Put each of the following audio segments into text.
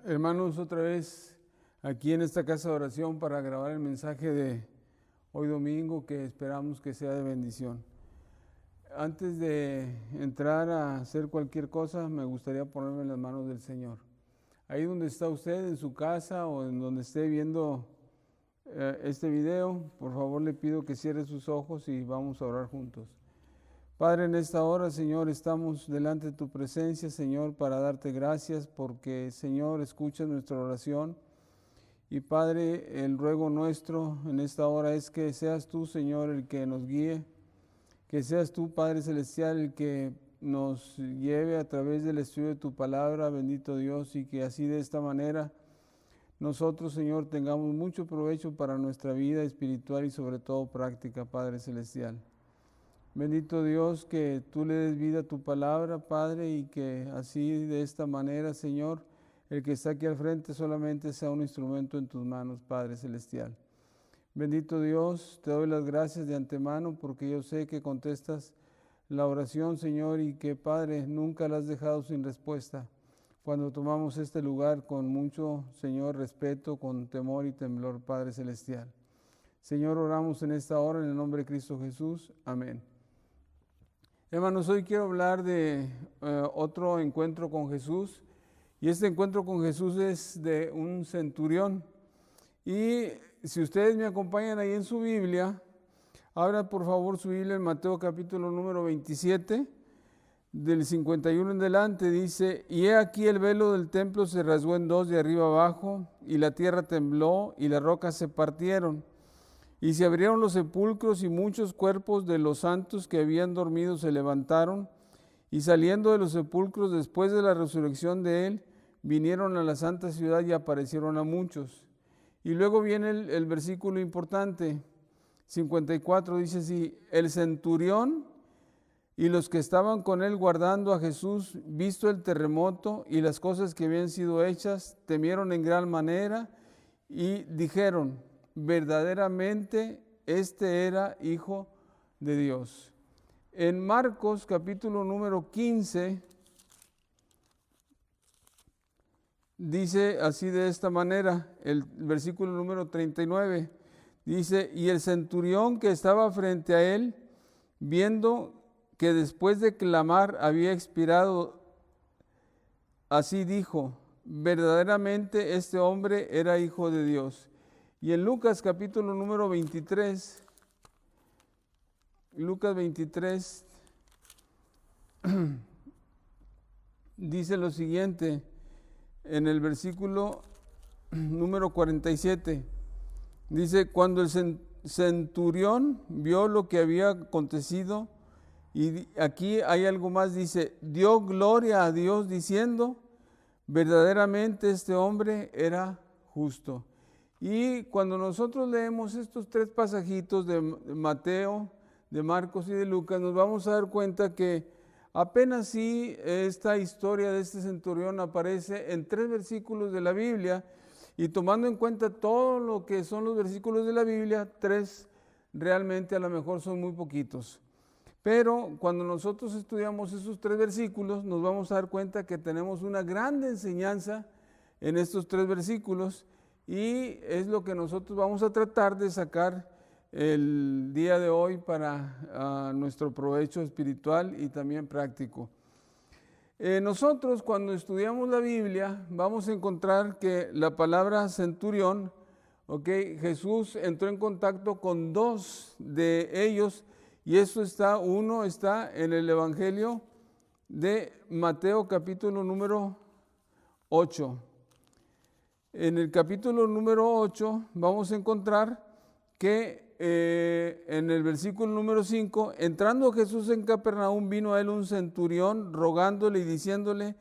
Hermanos, otra vez aquí en esta casa de oración para grabar el mensaje de hoy domingo que esperamos que sea de bendición. Antes de entrar a hacer cualquier cosa, me gustaría ponerme en las manos del Señor. Ahí donde está usted, en su casa o en donde esté viendo este video, por favor le pido que cierre sus ojos y vamos a orar juntos. Padre, en esta hora, Señor, estamos delante de tu presencia, Señor, para darte gracias porque, Señor, escuchas nuestra oración. Y Padre, el ruego nuestro en esta hora es que seas tú, Señor, el que nos guíe, que seas tú, Padre Celestial, el que nos lleve a través del estudio de tu palabra, bendito Dios, y que así de esta manera nosotros, Señor, tengamos mucho provecho para nuestra vida espiritual y sobre todo práctica, Padre Celestial. Bendito Dios, que tú le des vida a tu palabra, Padre, y que así de esta manera, Señor, el que está aquí al frente solamente sea un instrumento en tus manos, Padre Celestial. Bendito Dios, te doy las gracias de antemano porque yo sé que contestas la oración, Señor, y que, Padre, nunca la has dejado sin respuesta. Cuando tomamos este lugar con mucho, Señor, respeto, con temor y temblor, Padre Celestial. Señor, oramos en esta hora en el nombre de Cristo Jesús. Amén. Hermanos, hoy quiero hablar de otro encuentro con Jesús, y este encuentro con Jesús es de un centurión. Y si ustedes me acompañan ahí en su Biblia, abran por favor su Biblia en Mateo capítulo número 27, del 51 en delante, dice: y he aquí el velo del templo se rasgó en dos de arriba abajo, y la tierra tembló, y las rocas se partieron. Y se abrieron los sepulcros, y muchos cuerpos de los santos que habían dormido se levantaron, y saliendo de los sepulcros después de la resurrección de él, vinieron a la santa ciudad y aparecieron a muchos. Y luego viene el versículo importante, 54, dice así: el centurión y los que estaban con él guardando a Jesús, visto el terremoto y las cosas que habían sido hechas, temieron en gran manera y dijeron: verdaderamente este era Hijo de Dios. En Marcos capítulo número 15 dice así de esta manera, el versículo número 39, dice: y el centurión que estaba frente a él, viendo que después de clamar había expirado, así dijo: verdaderamente este hombre era Hijo de Dios. Y en Lucas capítulo número 23, Lucas 23, dice lo siguiente, en el versículo número 47, dice: cuando el centurión vio lo que había acontecido, y aquí hay algo más, dice: dio gloria a Dios diciendo: verdaderamente este hombre era justo. Y cuando nosotros leemos estos tres pasajitos de Mateo, de Marcos y de Lucas, nos vamos a dar cuenta que apenas sí esta historia de este centurión aparece en 3 versículos de la Biblia, y tomando en cuenta todo lo que son los versículos de la Biblia, 3 realmente a lo mejor son muy poquitos. Pero cuando nosotros estudiamos esos 3 versículos, nos vamos a dar cuenta que tenemos una gran enseñanza en estos 3 versículos, y es lo que nosotros vamos a tratar de sacar el día de hoy para nuestro provecho espiritual y también práctico. Nosotros cuando estudiamos la Biblia vamos a encontrar que la palabra centurión, Jesús entró en contacto con 2 de ellos, y uno está en el Evangelio de Mateo capítulo número 8. En el capítulo número 8 vamos a encontrar que en el versículo número 5, entrando Jesús en Capernaum, vino a él un centurión rogándole y diciéndole: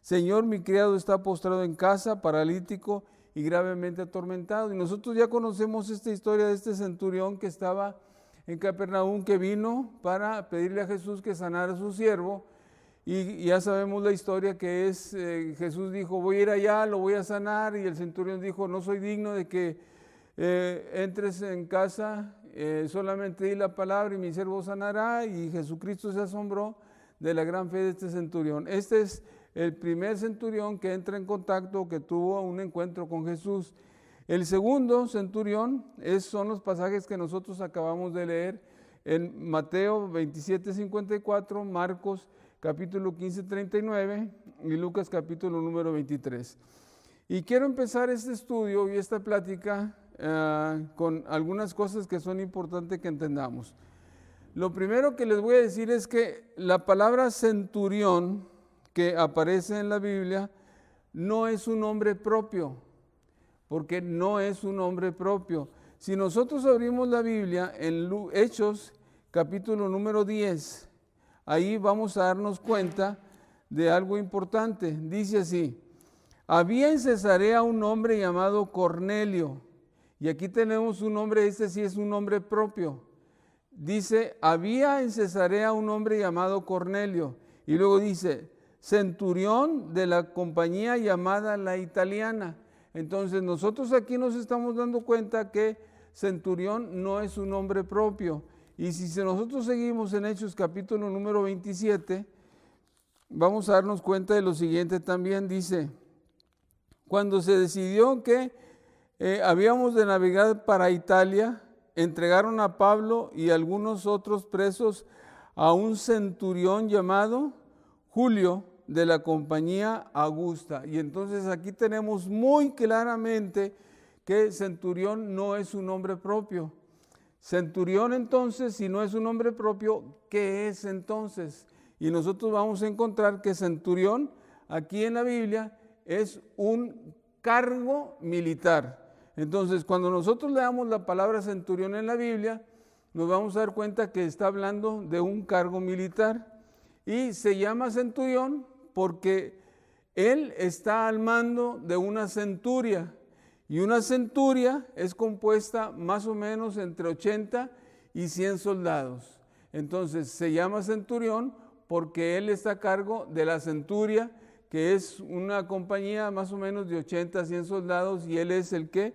Señor, mi criado está postrado en casa, paralítico y gravemente atormentado. Y nosotros ya conocemos esta historia de este centurión que estaba en Capernaum, que vino para pedirle a Jesús que sanara a su siervo. Y ya sabemos la historia que es, Jesús dijo: voy a ir allá, lo voy a sanar. Y el centurión dijo: no soy digno de que entres en casa, solamente di la palabra y mi siervo sanará. Y Jesucristo se asombró de la gran fe de este centurión. Este es el primer centurión que entra en contacto, que tuvo un encuentro con Jesús. El segundo centurión son los pasajes que nosotros acabamos de leer en Mateo 27:54, Marcos capítulo 15:39 y Lucas capítulo número 23. Y quiero empezar este estudio y esta plática con algunas cosas que son importantes que entendamos. Lo primero que les voy a decir es que la palabra centurión que aparece en la Biblia no es un nombre propio, porque no es un nombre propio. Si nosotros abrimos la Biblia en Hechos capítulo número 10, ahí vamos a darnos cuenta de algo importante. Dice así: había en Cesarea un hombre llamado Cornelio, y aquí tenemos un nombre, este sí es un nombre propio. Dice, había en Cesarea un hombre llamado Cornelio, y luego dice, centurión de la compañía llamada La Italiana. Entonces nosotros aquí nos estamos dando cuenta que centurión no es un nombre propio. Y si nosotros seguimos en Hechos capítulo número 27, vamos a darnos cuenta de lo siguiente también. Dice, cuando se decidió que habíamos de navegar para Italia, entregaron a Pablo y algunos otros presos a un centurión llamado Julio de la compañía Augusta. Y entonces aquí tenemos muy claramente que centurión no es un nombre propio. Centurión entonces, si no es un nombre propio, ¿qué es entonces? Y nosotros vamos a encontrar que centurión aquí en la Biblia es un cargo militar. Entonces, cuando nosotros leamos la palabra centurión en la Biblia, nos vamos a dar cuenta que está hablando de un cargo militar. Y se llama centurión porque él está al mando de una centuria. Y una centuria es compuesta más o menos entre 80 y 100 soldados. Entonces, se llama centurión porque él está a cargo de la centuria, que es una compañía más o menos de 80 a 100 soldados, y él es el que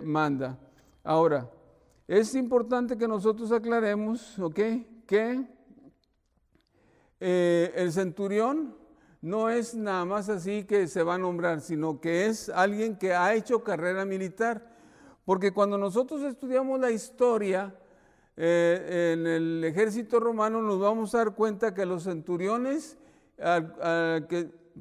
manda. Ahora, es importante que nosotros aclaremos, que el centurión no es nada más así que se va a nombrar, sino que es alguien que ha hecho carrera militar. Porque cuando nosotros estudiamos la historia en el ejército romano, nos vamos a dar cuenta que los centuriones,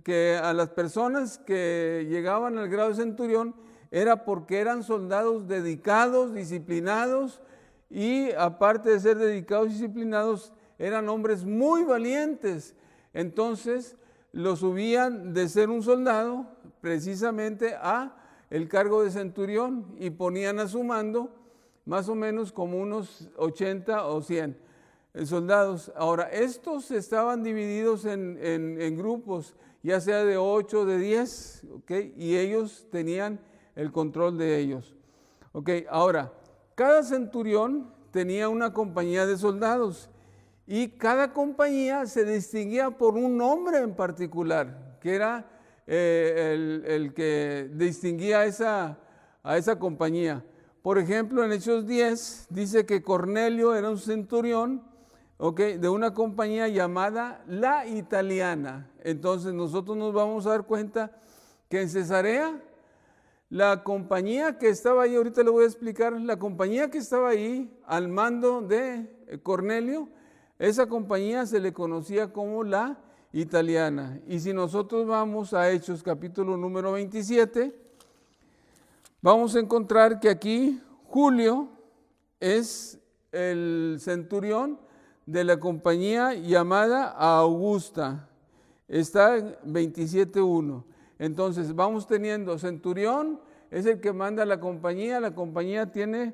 que a las personas que llegaban al grado de centurión, era porque eran soldados dedicados, disciplinados, y aparte de ser dedicados y disciplinados, eran hombres muy valientes. Entonces los subían de ser un soldado precisamente a el cargo de centurión y ponían a su mando más o menos como unos 80 o 100 soldados. Ahora, estos estaban divididos en grupos, ya sea de 8 o de 10, y ellos tenían el control de ellos. Ahora, cada centurión tenía una compañía de soldados y cada compañía se distinguía por un nombre en particular, que era el que distinguía a esa compañía. Por ejemplo, en Hechos 10 dice que Cornelio era un centurión de una compañía llamada La Italiana. Entonces nosotros nos vamos a dar cuenta que en Cesarea, la compañía que estaba ahí, ahorita le voy a explicar, la compañía que estaba ahí al mando de Cornelio, esa compañía se le conocía como La Italiana. Y si nosotros vamos a Hechos capítulo número 27, vamos a encontrar que aquí Julio es el centurión de la compañía llamada Augusta. Está en 27:1. Entonces vamos teniendo centurión, es el que manda la compañía tiene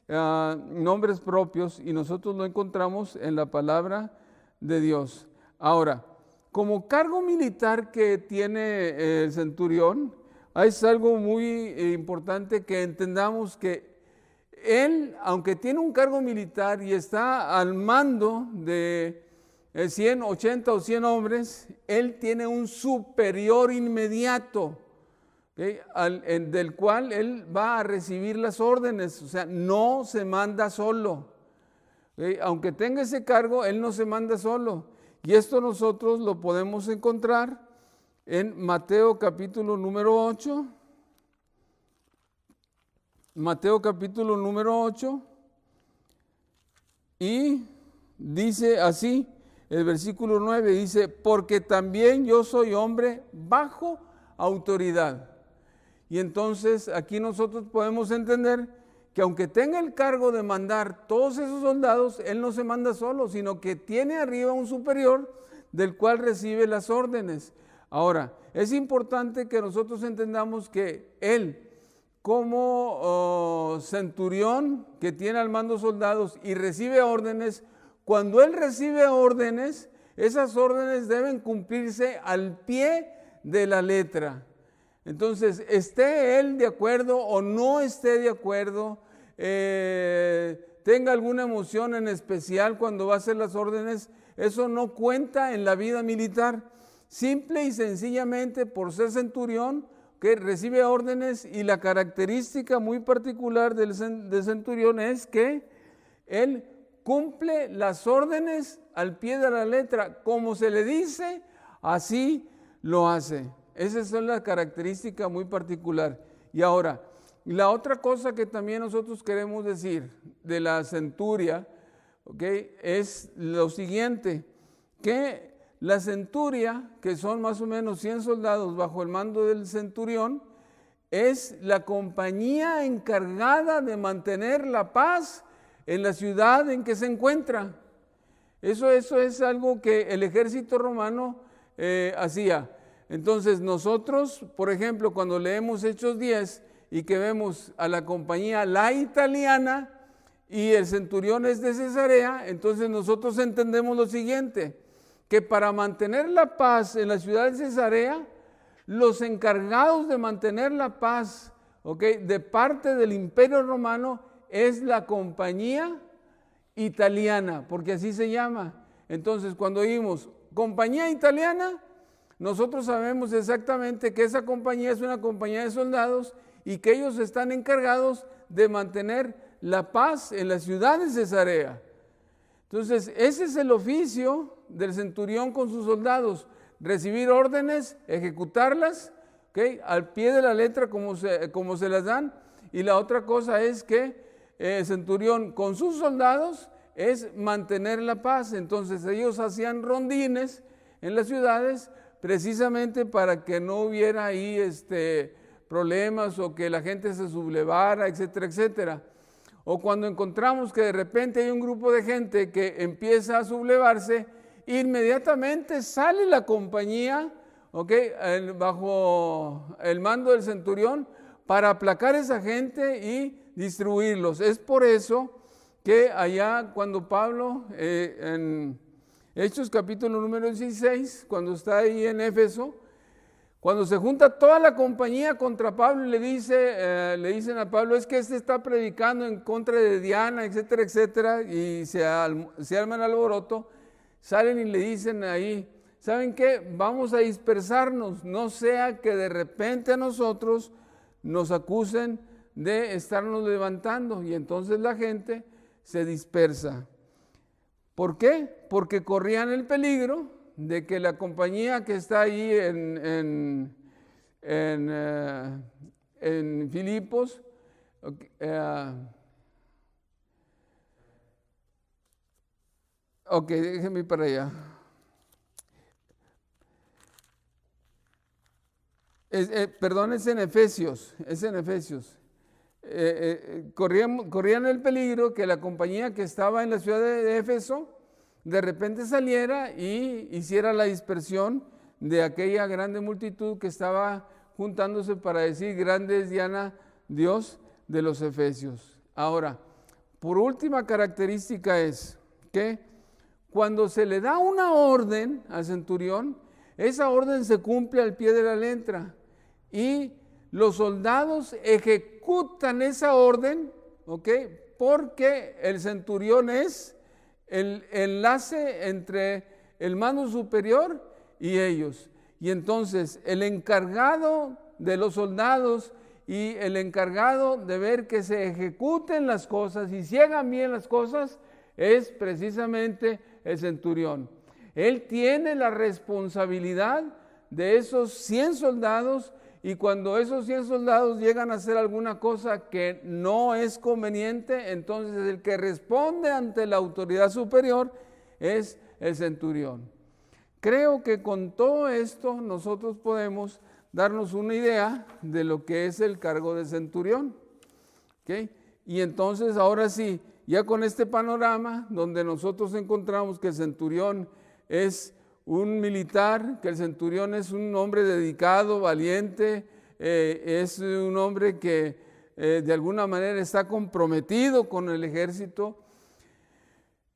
nombres propios y nosotros lo encontramos en la palabra de Dios. Ahora, como cargo militar que tiene el centurión, es algo muy importante que entendamos que él, aunque tiene un cargo militar y está al mando de 100, 80 o 100 hombres, él tiene un superior inmediato, del cual él va a recibir las órdenes. O sea, no se manda solo. Aunque tenga ese cargo, él no se manda solo. Y esto nosotros lo podemos encontrar en Mateo capítulo número 8. Mateo capítulo número 8. Y dice así, el versículo 9 dice, porque también yo soy hombre bajo autoridad. Y entonces aquí nosotros podemos entender que aunque tenga el cargo de mandar todos esos soldados, él no se manda solo, sino que tiene arriba un superior del cual recibe las órdenes. Ahora, es importante que nosotros entendamos que él, como centurión que tiene al mando soldados y recibe órdenes, cuando él recibe órdenes, esas órdenes deben cumplirse al pie de la letra. Entonces, esté él de acuerdo o no esté de acuerdo, tenga alguna emoción en especial cuando va a hacer las órdenes, eso no cuenta en la vida militar. Simple y sencillamente por ser centurión, que recibe órdenes, y la característica muy particular del centurión es que él cumple las órdenes al pie de la letra, como se le dice, así lo hace. Esa es la característica muy particular. Y ahora, la otra cosa que también nosotros queremos decir de la centuria, ¿okay?, es lo siguiente, que la centuria, que son más o menos 100 soldados bajo el mando del centurión, es la compañía encargada de mantener la paz en la ciudad en que se encuentra. Eso es algo que el ejército romano hacía. Entonces nosotros, por ejemplo, cuando leemos Hechos 10 y que vemos a la compañía la italiana y el centurión es de Cesarea, entonces nosotros entendemos lo siguiente, que para mantener la paz en la ciudad de Cesarea, los encargados de mantener la paz, de parte del Imperio Romano, es la compañía italiana, porque así se llama. Entonces, cuando oímos compañía italiana, nosotros sabemos exactamente que esa compañía es una compañía de soldados y que ellos están encargados de mantener la paz en la ciudad de Cesarea. Entonces, ese es el oficio del centurión con sus soldados, recibir órdenes, ejecutarlas, al pie de la letra como se las dan. Y la otra cosa es que el centurión con sus soldados es mantener la paz. Entonces ellos hacían rondines en las ciudades precisamente para que no hubiera ahí problemas o que la gente se sublevara, etcétera, etcétera. O cuando encontramos que de repente hay un grupo de gente que empieza a sublevarse, inmediatamente sale la compañía, bajo el mando del centurión, para aplacar a esa gente y distribuirlos. Es por eso que allá cuando Pablo, en Hechos capítulo número 16, cuando está ahí en Éfeso, cuando se junta toda la compañía contra Pablo y le dicen a Pablo, es que está predicando en contra de Diana, etcétera, etcétera, y se arma el alboroto, salen y le dicen ahí, ¿saben qué? Vamos a dispersarnos, no sea que de repente a nosotros nos acusen de estarnos levantando, y entonces la gente se dispersa. ¿Por qué? Porque corrían el peligro de que la compañía que está ahí en Filipos, déjenme ir para allá. Perdón, es en Efesios. Corrían el peligro que la compañía que estaba en la ciudad de Éfeso de repente saliera y hiciera la dispersión de aquella grande multitud que estaba juntándose para decir, grande es Diana, Dios de los Efesios. Ahora, por última característica es que cuando se le da una orden al centurión, esa orden se cumple al pie de la letra y los soldados ejecutan esa orden, porque el centurión es el enlace entre el mando superior y ellos. Y entonces el encargado de los soldados y el encargado de ver que se ejecuten las cosas y se hagan bien las cosas es precisamente el centurión. Él tiene la responsabilidad de esos 100 soldados, y cuando esos 100 soldados llegan a hacer alguna cosa que no es conveniente, entonces el que responde ante la autoridad superior es el centurión. Creo que con todo esto nosotros podemos darnos una idea de lo que es el cargo de centurión. ¿Okay? Y entonces ahora sí, ya con este panorama donde nosotros encontramos que el centurión es un militar, que el centurión es un hombre dedicado, valiente, es un hombre que de alguna manera está comprometido con el ejército,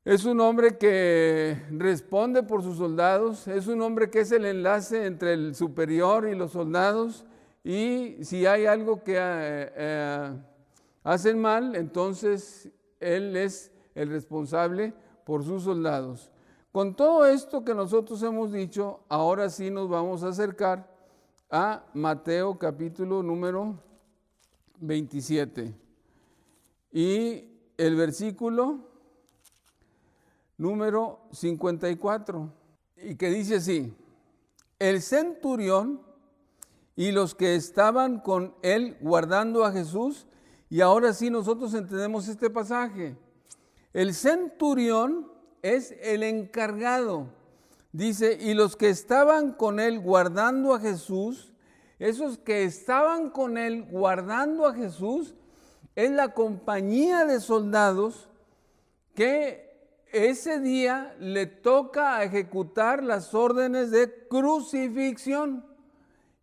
es un hombre que responde por sus soldados, es un hombre que es el enlace entre el superior y los soldados, y si hay algo que hacen mal, entonces él es el responsable por sus soldados. Con todo esto que nosotros hemos dicho, ahora sí nos vamos a acercar a Mateo capítulo número 27 y el versículo número 54, y que dice así: el centurión y los que estaban con él guardando a Jesús. Y ahora sí nosotros entendemos este pasaje. El centurión es el encargado. Dice, y los que estaban con él guardando a Jesús, esos que estaban con él guardando a Jesús, es la compañía de soldados que ese día le toca ejecutar las órdenes de crucifixión.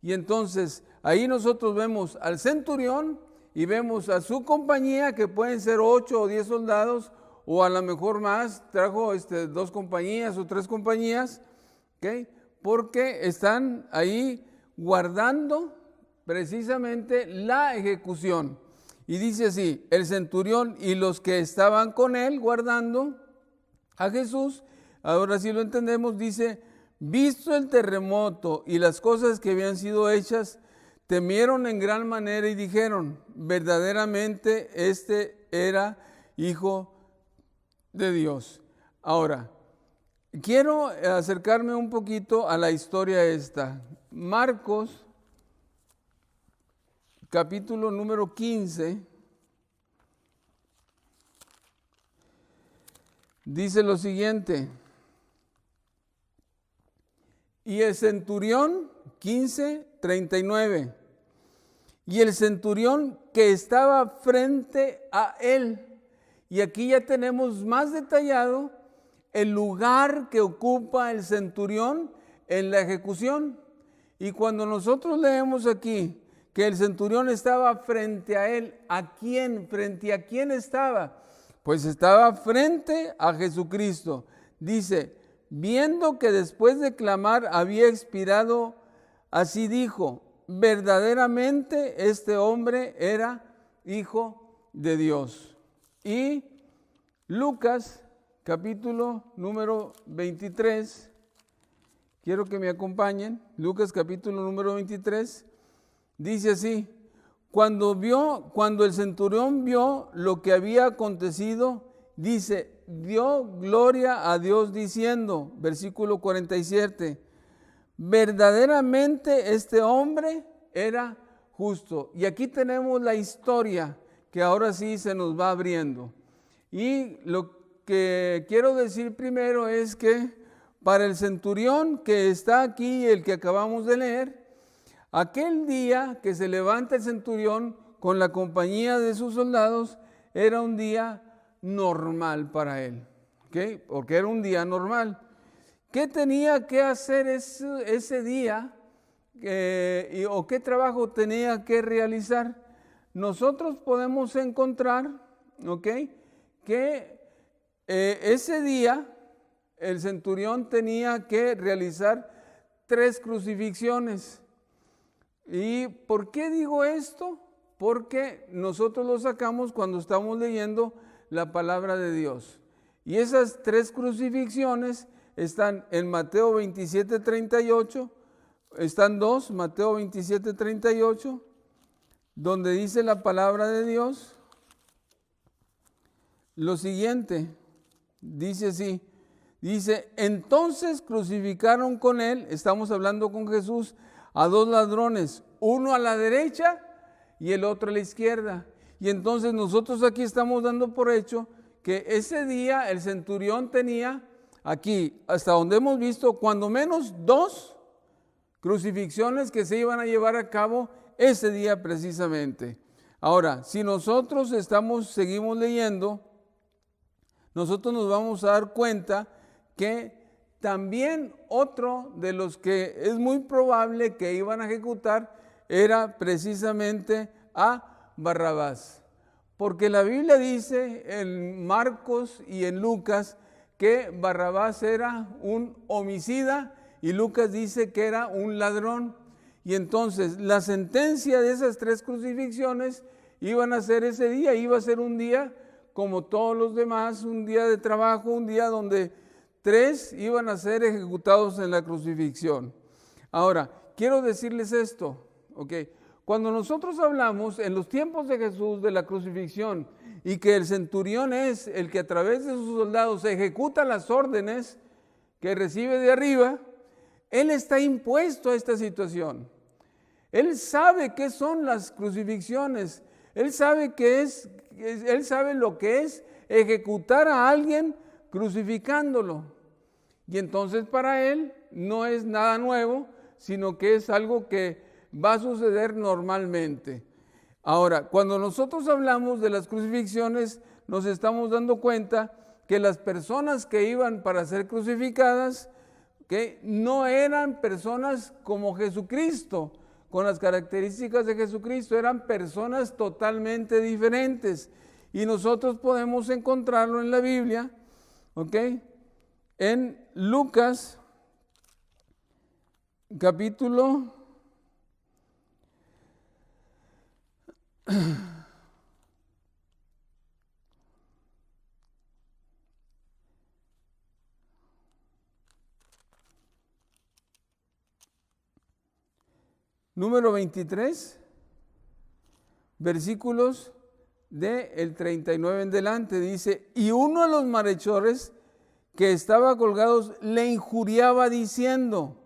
Y entonces ahí nosotros vemos al centurión y vemos a su compañía, que pueden ser 8 o 10 soldados, o a lo mejor más, trajo 2 compañías o 3 compañías, ¿okay? Porque están ahí guardando precisamente la ejecución. Y dice así, el centurión y los que estaban con él guardando a Jesús, ahora sí lo entendemos, dice, visto el terremoto y las cosas que habían sido hechas, temieron en gran manera y dijeron, verdaderamente este era Hijo de Dios. Ahora, quiero acercarme un poquito a la historia esta. Marcos, capítulo número 15, dice lo siguiente. Y el centurión, 15:39. Y el centurión que estaba frente a él. Y aquí ya tenemos más detallado el lugar que ocupa el centurión en la ejecución. Y cuando nosotros leemos aquí que el centurión estaba frente a él, ¿a quién? ¿Frente a quién estaba? Pues estaba frente a Jesucristo. Dice, viendo que después de clamar había expirado, así dijo, verdaderamente este hombre era Hijo de Dios. Y Lucas, capítulo número 23, quiero que me acompañen. Lucas, capítulo número 23, dice así, cuando el centurión vio lo que había acontecido, dice, dio gloria a Dios diciendo, versículo 47, verdaderamente este hombre era justo. Y aquí tenemos la historia que ahora sí se nos va abriendo. Y lo que quiero decir primero es que para el centurión que está aquí, el que acabamos de leer, aquel día que se levanta el centurión con la compañía de sus soldados, era un día normal para él, ¿okay? Porque era un día normal. ¿Qué tenía que hacer ese día o qué trabajo tenía que realizar? Nosotros podemos encontrar, ¿okay?, que ese día el centurión tenía que realizar 3 crucifixiones. ¿Y por qué digo esto? Porque nosotros lo sacamos cuando estamos leyendo la palabra de Dios. Y esas 3 crucifixiones están en Mateo 27:38, están 2, Mateo 27:38, donde dice la palabra de Dios lo siguiente, dice así, Dice, entonces crucificaron con él, estamos hablando con Jesús, a dos ladrones, uno a la derecha y el otro a la izquierda. Y entonces nosotros aquí estamos dando por hecho que ese día el centurión tenía aquí, hasta donde hemos visto, cuando menos 2 crucifixiones que se iban a llevar a cabo ese día precisamente. Ahora, si nosotros seguimos leyendo, nosotros nos vamos a dar cuenta que también otro de los que es muy probable que iban a ejecutar era precisamente a Barrabás. Porque la Biblia dice en Marcos y en Lucas que Barrabás era un homicida y Lucas dice que era un ladrón. Y entonces la sentencia de esas 3 crucifixiones iban a ser ese día, iba a ser un día como todos los demás, un día de trabajo, un día donde 3 iban a ser ejecutados en la crucifixión. Ahora, quiero decirles esto, ¿ok? Cuando nosotros hablamos en los tiempos de Jesús de la crucifixión y que el centurión es el que a través de sus soldados ejecuta las órdenes que recibe de arriba, él está impuesto a esta situación. Él sabe qué son las crucifixiones, él sabe lo que es ejecutar a alguien crucificándolo. Y entonces para él no es nada nuevo, sino que es algo que va a suceder normalmente. Ahora, cuando nosotros hablamos de las crucifixiones, nos estamos dando cuenta que las personas que iban para ser crucificadas, que no eran personas como Jesucristo, con las características de Jesucristo, eran personas totalmente diferentes. Y nosotros podemos encontrarlo en la Biblia, ¿ok? En Lucas, capítulo número 23, versículos del 39 en delante, dice, y uno de los malhechores que estaba colgados le injuriaba diciendo,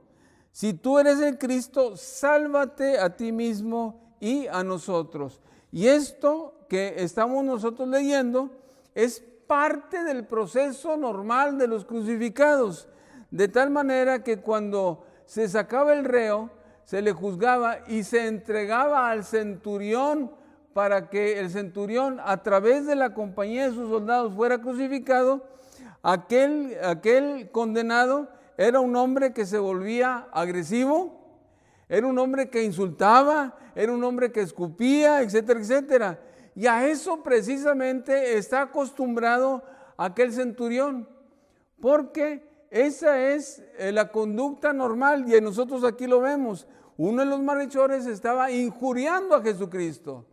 si tú eres el Cristo, sálvate a ti mismo y a nosotros. Y esto que estamos nosotros leyendo es parte del proceso normal de los crucificados, de tal manera que cuando se sacaba el reo, se le juzgaba y se entregaba al centurión para que el centurión, a través de la compañía de sus soldados, fuera crucificado. Aquel condenado era un hombre que se volvía agresivo, era un hombre que insultaba, era un hombre que escupía, etcétera, etcétera. Y a eso precisamente está acostumbrado aquel centurión, porque esa es la conducta normal y nosotros aquí lo vemos. Uno de los malhechores estaba injuriando a Jesucristo.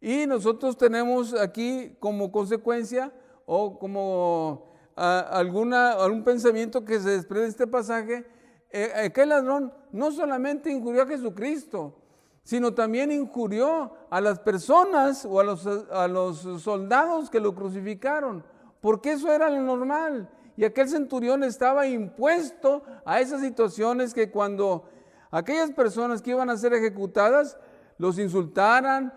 Y nosotros tenemos aquí como consecuencia o como algún pensamiento que se desprende de este pasaje, aquel ladrón no solamente injurió a Jesucristo, sino también injurió a las personas o a los soldados que lo crucificaron, porque eso era lo normal. Y aquel centurión estaba impuesto a esas situaciones que cuando aquellas personas que iban a ser ejecutadas los insultaran,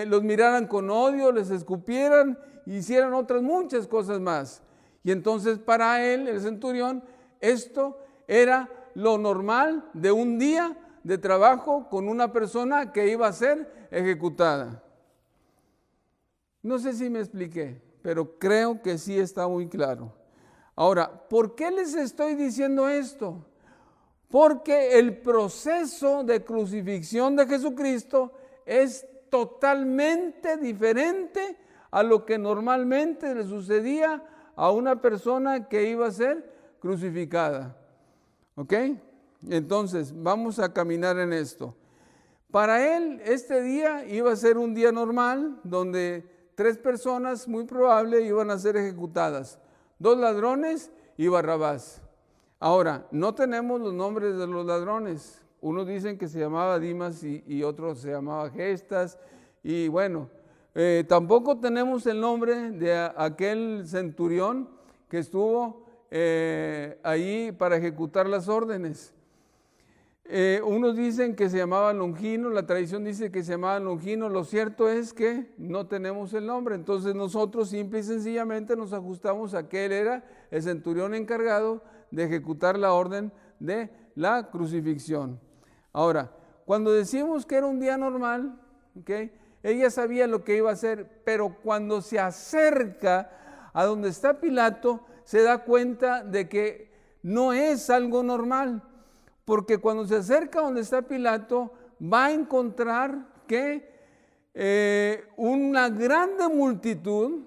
los miraran con odio, les escupieran, hicieran otras muchas cosas más. Y entonces para él, el centurión, esto era lo normal de un día de trabajo con una persona que iba a ser ejecutada. No sé si me expliqué, pero creo que sí está muy claro. Ahora, ¿por qué les estoy diciendo esto? Porque el proceso de crucifixión de Jesucristo es totalmente diferente a lo que normalmente le sucedía a una persona que iba a ser crucificada. ¿Ok? Entonces, vamos a caminar en esto. Para él, este día iba a ser un día normal, donde 3 personas, muy probable, iban a ser ejecutadas. 2 ladrones y Barrabás. Ahora, no tenemos los nombres de los ladrones. Unos dicen que se llamaba Dimas y otros se llamaba Gestas. Y bueno, tampoco tenemos el nombre de aquel centurión que estuvo ahí para ejecutar las órdenes. Unos dicen que se llamaba Longino, la tradición dice que se llamaba Longino, lo cierto es que no tenemos el nombre, entonces nosotros simple y sencillamente nos ajustamos a que él era el centurión encargado de ejecutar la orden de la crucifixión. Ahora, cuando decimos que era un día normal, ¿okay?, ella sabía lo que iba a hacer, pero cuando se acerca a donde está Pilato, se da cuenta de que no es algo normal. Porque cuando se acerca donde está Pilato, va a encontrar que una grande multitud,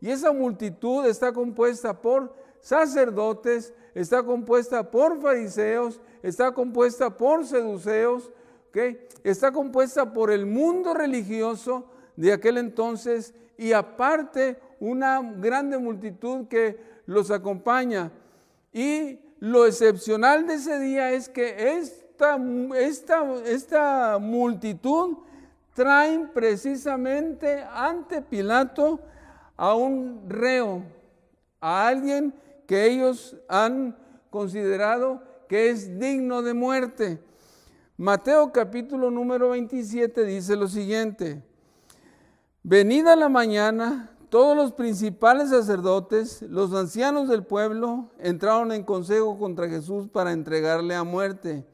y esa multitud está compuesta por sacerdotes, está compuesta por fariseos, está compuesta por seduceos, ¿okay?, está compuesta por el mundo religioso de aquel entonces, y aparte una grande multitud que los acompaña. Y lo excepcional de ese día es que esta multitud traen precisamente ante Pilato a un reo, a alguien que ellos han considerado que es digno de muerte. Mateo capítulo número 27 dice lo siguiente: venida la mañana, todos los principales sacerdotes, los ancianos del pueblo, entraron en consejo contra Jesús para entregarle a muerte.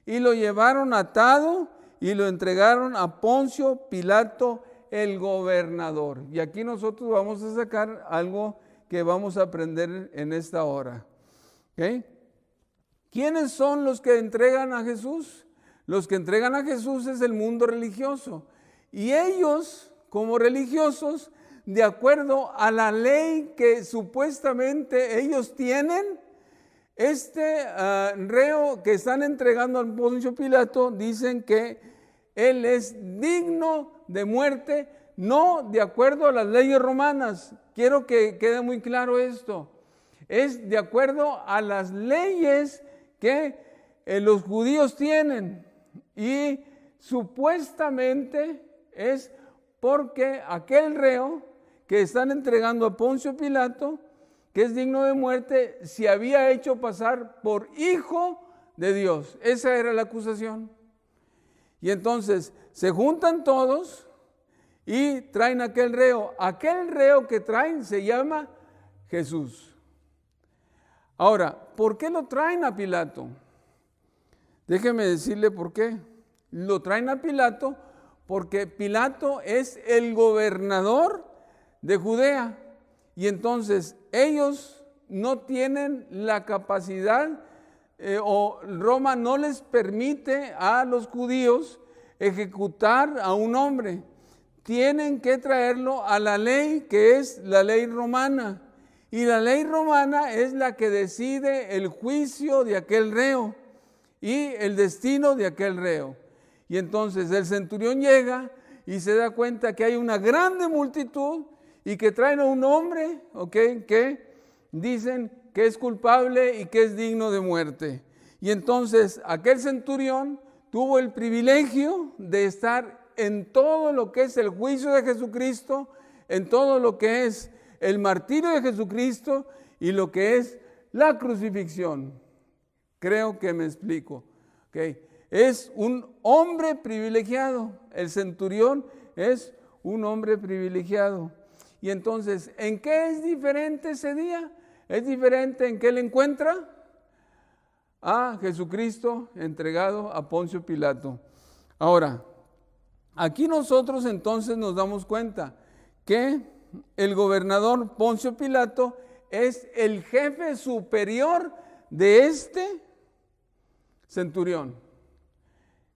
Y lo llevaron atado y lo entregaron a Poncio Pilato, el gobernador. Y aquí nosotros vamos a sacar algo que vamos a aprender en esta hora. ¿Okay? ¿Quiénes son los que entregan a Jesús? Los que entregan a Jesús es el mundo religioso. Y ellos, como religiosos, de acuerdo a la ley que supuestamente ellos tienen, este reo que están entregando al Poncio Pilato, dicen que él es digno de muerte, no de acuerdo a las leyes romanas. Quiero que quede muy claro esto. Es de acuerdo a las leyes que los judíos tienen, y supuestamente es porque aquel reo que están entregando a Poncio Pilato, que es digno de muerte, se había hecho pasar por hijo de Dios. Esa era la acusación. Y entonces se juntan todos y traen a aquel reo. Aquel reo que traen se llama Jesús. Ahora, ¿por qué lo traen a Pilato? Déjeme decirle por qué. Lo traen a Pilato porque Pilato es el gobernador de Judea, y entonces ellos no tienen la capacidad o Roma no les permite a los judíos ejecutar a un hombre. Tienen que traerlo a la ley, que es la ley romana, y la ley romana es la que decide el juicio de aquel reo y el destino de aquel reo. Y entonces el centurión llega y se da cuenta que hay una grande multitud y que traen a un hombre, ¿okay?, que dicen que es culpable y que es digno de muerte. Y entonces aquel centurión tuvo el privilegio de estar en todo lo que es el juicio de Jesucristo, en todo lo que es el martirio de Jesucristo y lo que es la crucifixión. Creo que me explico. ¿Okay? Es un hombre privilegiado. El centurión es un hombre privilegiado. Y entonces, ¿en qué es diferente ese día? Es diferente en que él encuentra a Jesucristo entregado a Poncio Pilato. Ahora, aquí nosotros entonces nos damos cuenta que el gobernador Poncio Pilato es el jefe superior de este centurión.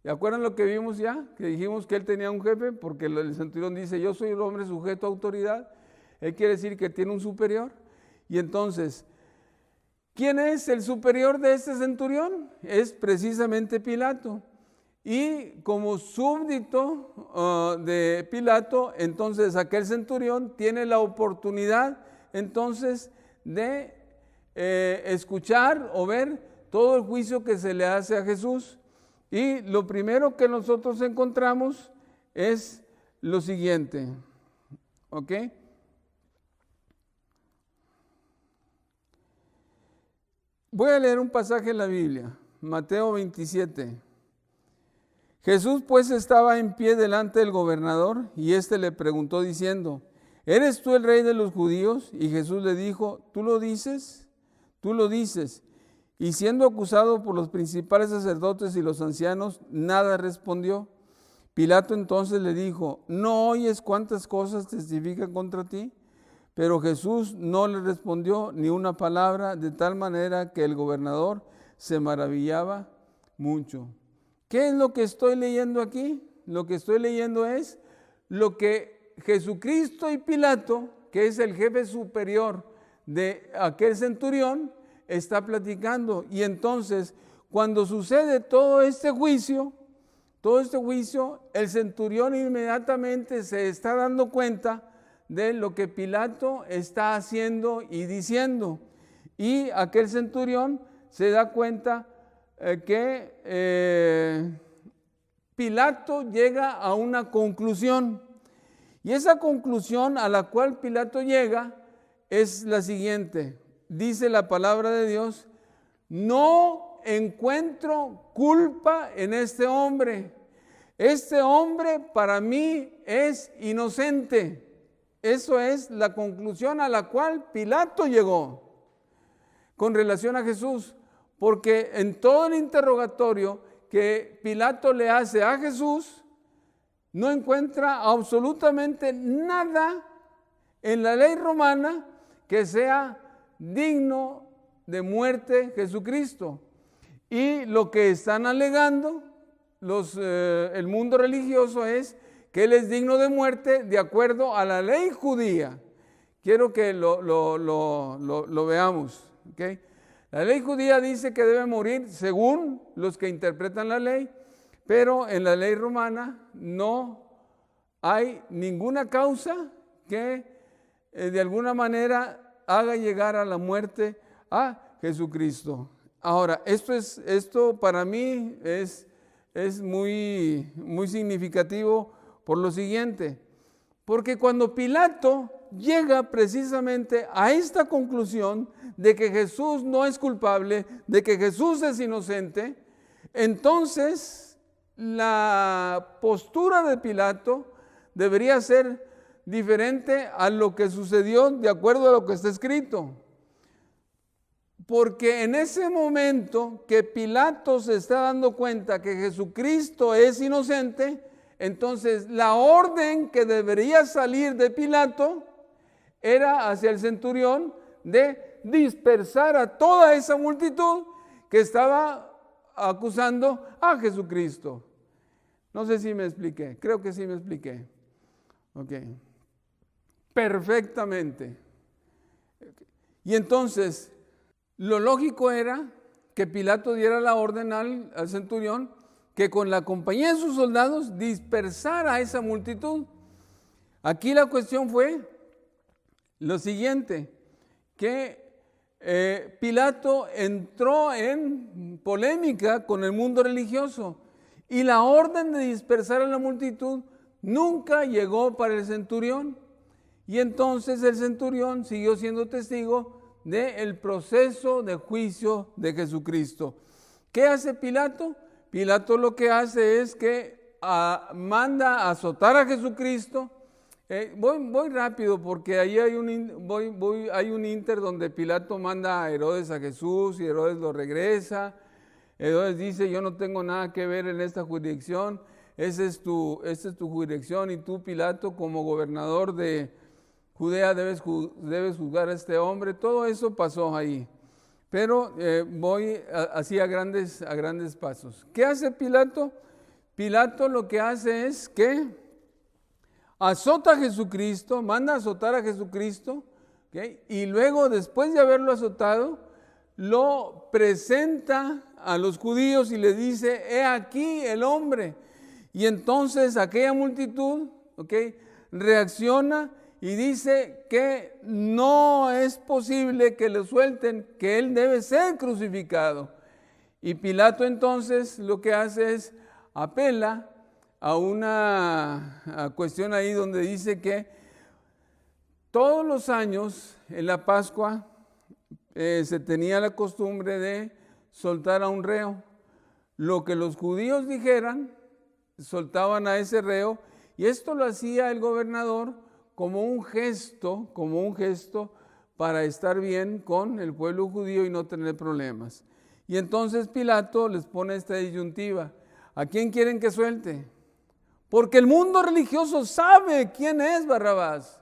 ¿Se acuerdan lo que vimos ya? Que dijimos que él tenía un jefe, porque el centurión dice, yo soy el hombre sujeto a autoridad. Él quiere decir que tiene un superior. Y entonces, ¿quién es el superior de este centurión? Es precisamente Pilato. Y como súbdito de Pilato, entonces aquel centurión tiene la oportunidad entonces de escuchar o ver todo el juicio que se le hace a Jesús. Y lo primero que nosotros encontramos es lo siguiente, ¿ok? Voy a leer un pasaje en la Biblia, Mateo 27. Jesús pues estaba en pie delante del gobernador y éste le preguntó diciendo: ¿Eres tú el rey de los judíos? Y Jesús le dijo: ¿Tú lo dices? Tú lo dices. Y siendo acusado por los principales sacerdotes y los ancianos, nada respondió. Pilato entonces le dijo: ¿No oyes cuántas cosas testifican contra ti? Pero Jesús no le respondió ni una palabra, de tal manera que el gobernador se maravillaba mucho. ¿Qué es lo que estoy leyendo aquí? Lo que estoy leyendo es lo que Jesucristo y Pilato, que es el jefe superior de aquel centurión, está platicando. Y entonces, cuando sucede todo este juicio, el centurión inmediatamente se está dando cuenta de lo que Pilato está haciendo y diciendo. Y aquel centurión se da cuenta que Pilato llega a una conclusión. Y esa conclusión a la cual Pilato llega es la siguiente. Dice la palabra de Dios: no encuentro culpa en este hombre. Este hombre para mí es inocente. Eso es la conclusión a la cual Pilato llegó con relación a Jesús. Porque en todo el interrogatorio que Pilato le hace a Jesús, no encuentra absolutamente nada en la ley romana que sea digno de muerte Jesucristo. Y lo que están alegando el mundo religioso es que Él es digno de muerte de acuerdo a la ley judía. Quiero que lo veamos, ¿okay? La ley judía dice que debe morir según los que interpretan la ley, pero en la ley romana no hay ninguna causa que de alguna manera haga llegar a la muerte a Jesucristo. Ahora, esto para mí es muy, muy significativo por lo siguiente, porque cuando Pilato llega precisamente a esta conclusión de que Jesús no es culpable, de que Jesús es inocente, entonces la postura de Pilato debería ser diferente a lo que sucedió de acuerdo a lo que está escrito. Porque en ese momento que Pilato se está dando cuenta que Jesucristo es inocente, entonces la orden que debería salir de Pilato era hacia el centurión de dispersar a toda esa multitud que estaba acusando a Jesucristo. No sé si me expliqué, creo que sí me expliqué. Ok, perfectamente. Y entonces, lo lógico era que Pilato diera la orden al centurión que con la compañía de sus soldados dispersara a esa multitud. Aquí la cuestión fue lo siguiente, que Pilato entró en polémica con el mundo religioso y la orden de dispersar a la multitud nunca llegó para el centurión. Y entonces el centurión siguió siendo testigo del proceso de juicio de Jesucristo. ¿Qué hace Pilato? Pilato lo que hace es que manda a azotar a Jesucristo. Voy rápido porque ahí hay un inter donde Pilato manda a Herodes a Jesús y Herodes lo regresa. Herodes dice: yo no tengo nada que ver en esta jurisdicción, esta es tu jurisdicción, y tú, Pilato, como gobernador de Judea debes juzgar a este hombre. Todo eso pasó ahí. Pero voy así a grandes pasos. ¿Qué hace Pilato? Pilato lo que hace es que azota a Jesucristo, manda a azotar a Jesucristo, ¿okay? Y luego, después de haberlo azotado, lo presenta a los judíos y le dice: he aquí el hombre. Y entonces aquella multitud, ¿okay?, reacciona y dice que no es posible que le suelten, que él debe ser crucificado. Y Pilato entonces lo que hace es apela a una cuestión ahí donde dice que todos los años en la Pascua se tenía la costumbre de soltar a un reo. Lo que los judíos dijeran, soltaban a ese reo, y esto lo hacía el gobernador como un gesto para estar bien con el pueblo judío y no tener problemas. Y entonces Pilato les pone esta disyuntiva: ¿a quién quieren que suelte? Porque el mundo religioso sabe quién es Barrabás,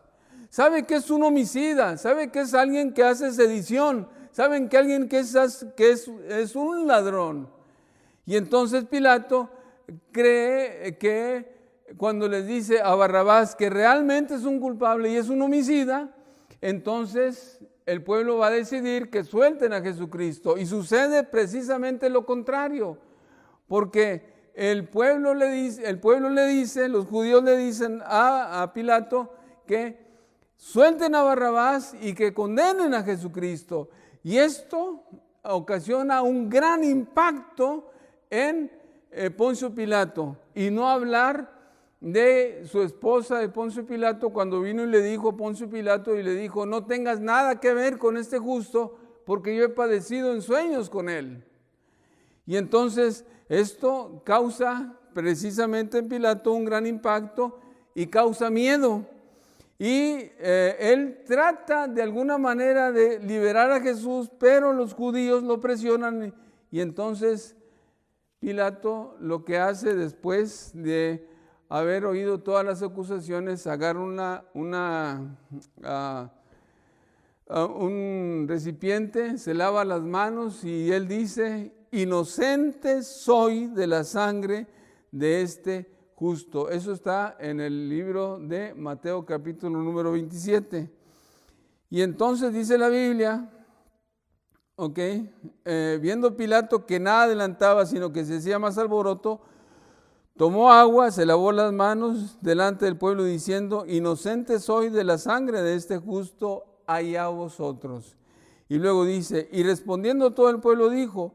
sabe que es un homicida, sabe que es alguien que hace sedición, saben que alguien que es un ladrón. Y entonces Pilato cree que cuando les dice a Barrabás que realmente es un culpable y es un homicida, entonces el pueblo va a decidir que suelten a Jesucristo. Y sucede precisamente lo contrario, porque el pueblo le dice, los judíos le dicen a Pilato que suelten a Barrabás y que condenen a Jesucristo. Y esto ocasiona un gran impacto en Poncio Pilato, y no hablar de su esposa de Poncio Pilato, cuando vino y le dijo a Poncio Pilato y le dijo: no tengas nada que ver con este justo, porque yo he padecido en sueños con él. Y entonces esto causa precisamente en Pilato un gran impacto y causa miedo. Y él trata de alguna manera de liberar a Jesús, pero los judíos lo presionan, y entonces Pilato lo que hace, después de haber oído todas las acusaciones, agarra un recipiente, se lava las manos y él dice: inocente soy de la sangre de este justo. Eso está en el libro de Mateo capítulo número 27. Y entonces dice la Biblia, viendo Pilato que nada adelantaba, sino que se hacía más alboroto, tomó agua, se lavó las manos delante del pueblo diciendo: inocente soy de la sangre de este justo, allá vosotros. Y luego dice: y respondiendo todo el pueblo dijo: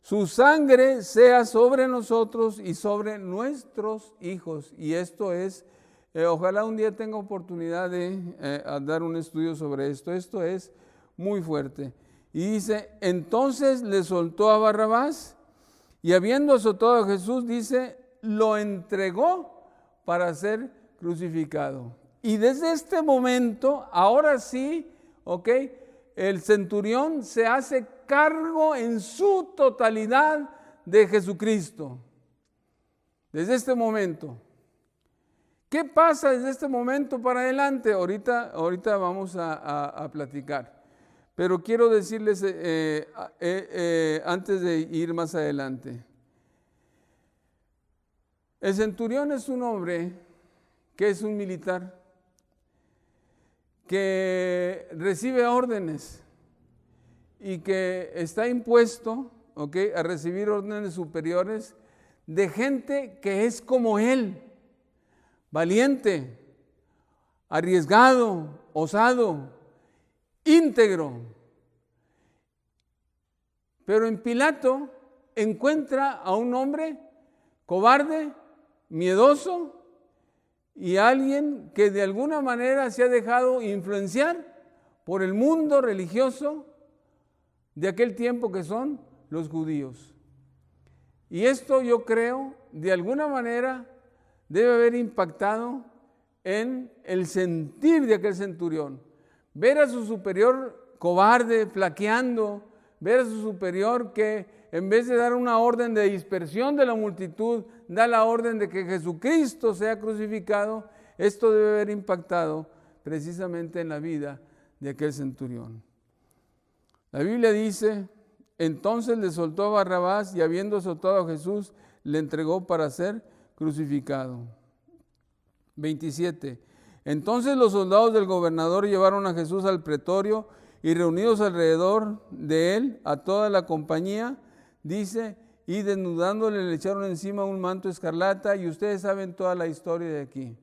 su sangre sea sobre nosotros y sobre nuestros hijos. Y esto es, ojalá un día tenga oportunidad de dar un estudio sobre esto. Esto es muy fuerte. Y dice: entonces le soltó a Barrabás, y habiendo azotado a Jesús, dice, lo entregó para ser crucificado. Y desde este momento, ahora sí, el centurión se hace cargo en su totalidad de Jesucristo. Desde este momento. ¿Qué pasa desde este momento para adelante? Ahorita vamos a platicar. Pero quiero decirles antes de ir más adelante. El centurión es un hombre que es un militar, que recibe órdenes y que está impuesto a recibir órdenes superiores de gente que es como él, valiente, arriesgado, osado, íntegro. Pero en Pilato encuentra a un hombre cobarde, miedoso, y alguien que de alguna manera se ha dejado influenciar por el mundo religioso de aquel tiempo, que son los judíos. Y esto, yo creo, de alguna manera debe haber impactado en el sentir de aquel centurión. Ver a su superior cobarde, flaqueando, ver a su superior que en vez de dar una orden de dispersión de la multitud, da la orden de que Jesucristo sea crucificado. Esto debe haber impactado precisamente en la vida de aquel centurión. La Biblia dice: entonces le soltó a Barrabás, y habiendo soltado a Jesús, le entregó para ser crucificado. 27. Entonces los soldados del gobernador llevaron a Jesús al pretorio, y reunidos alrededor de él a toda la compañía, dice, y desnudándole le echaron encima un manto escarlata, y ustedes saben toda la historia de aquí.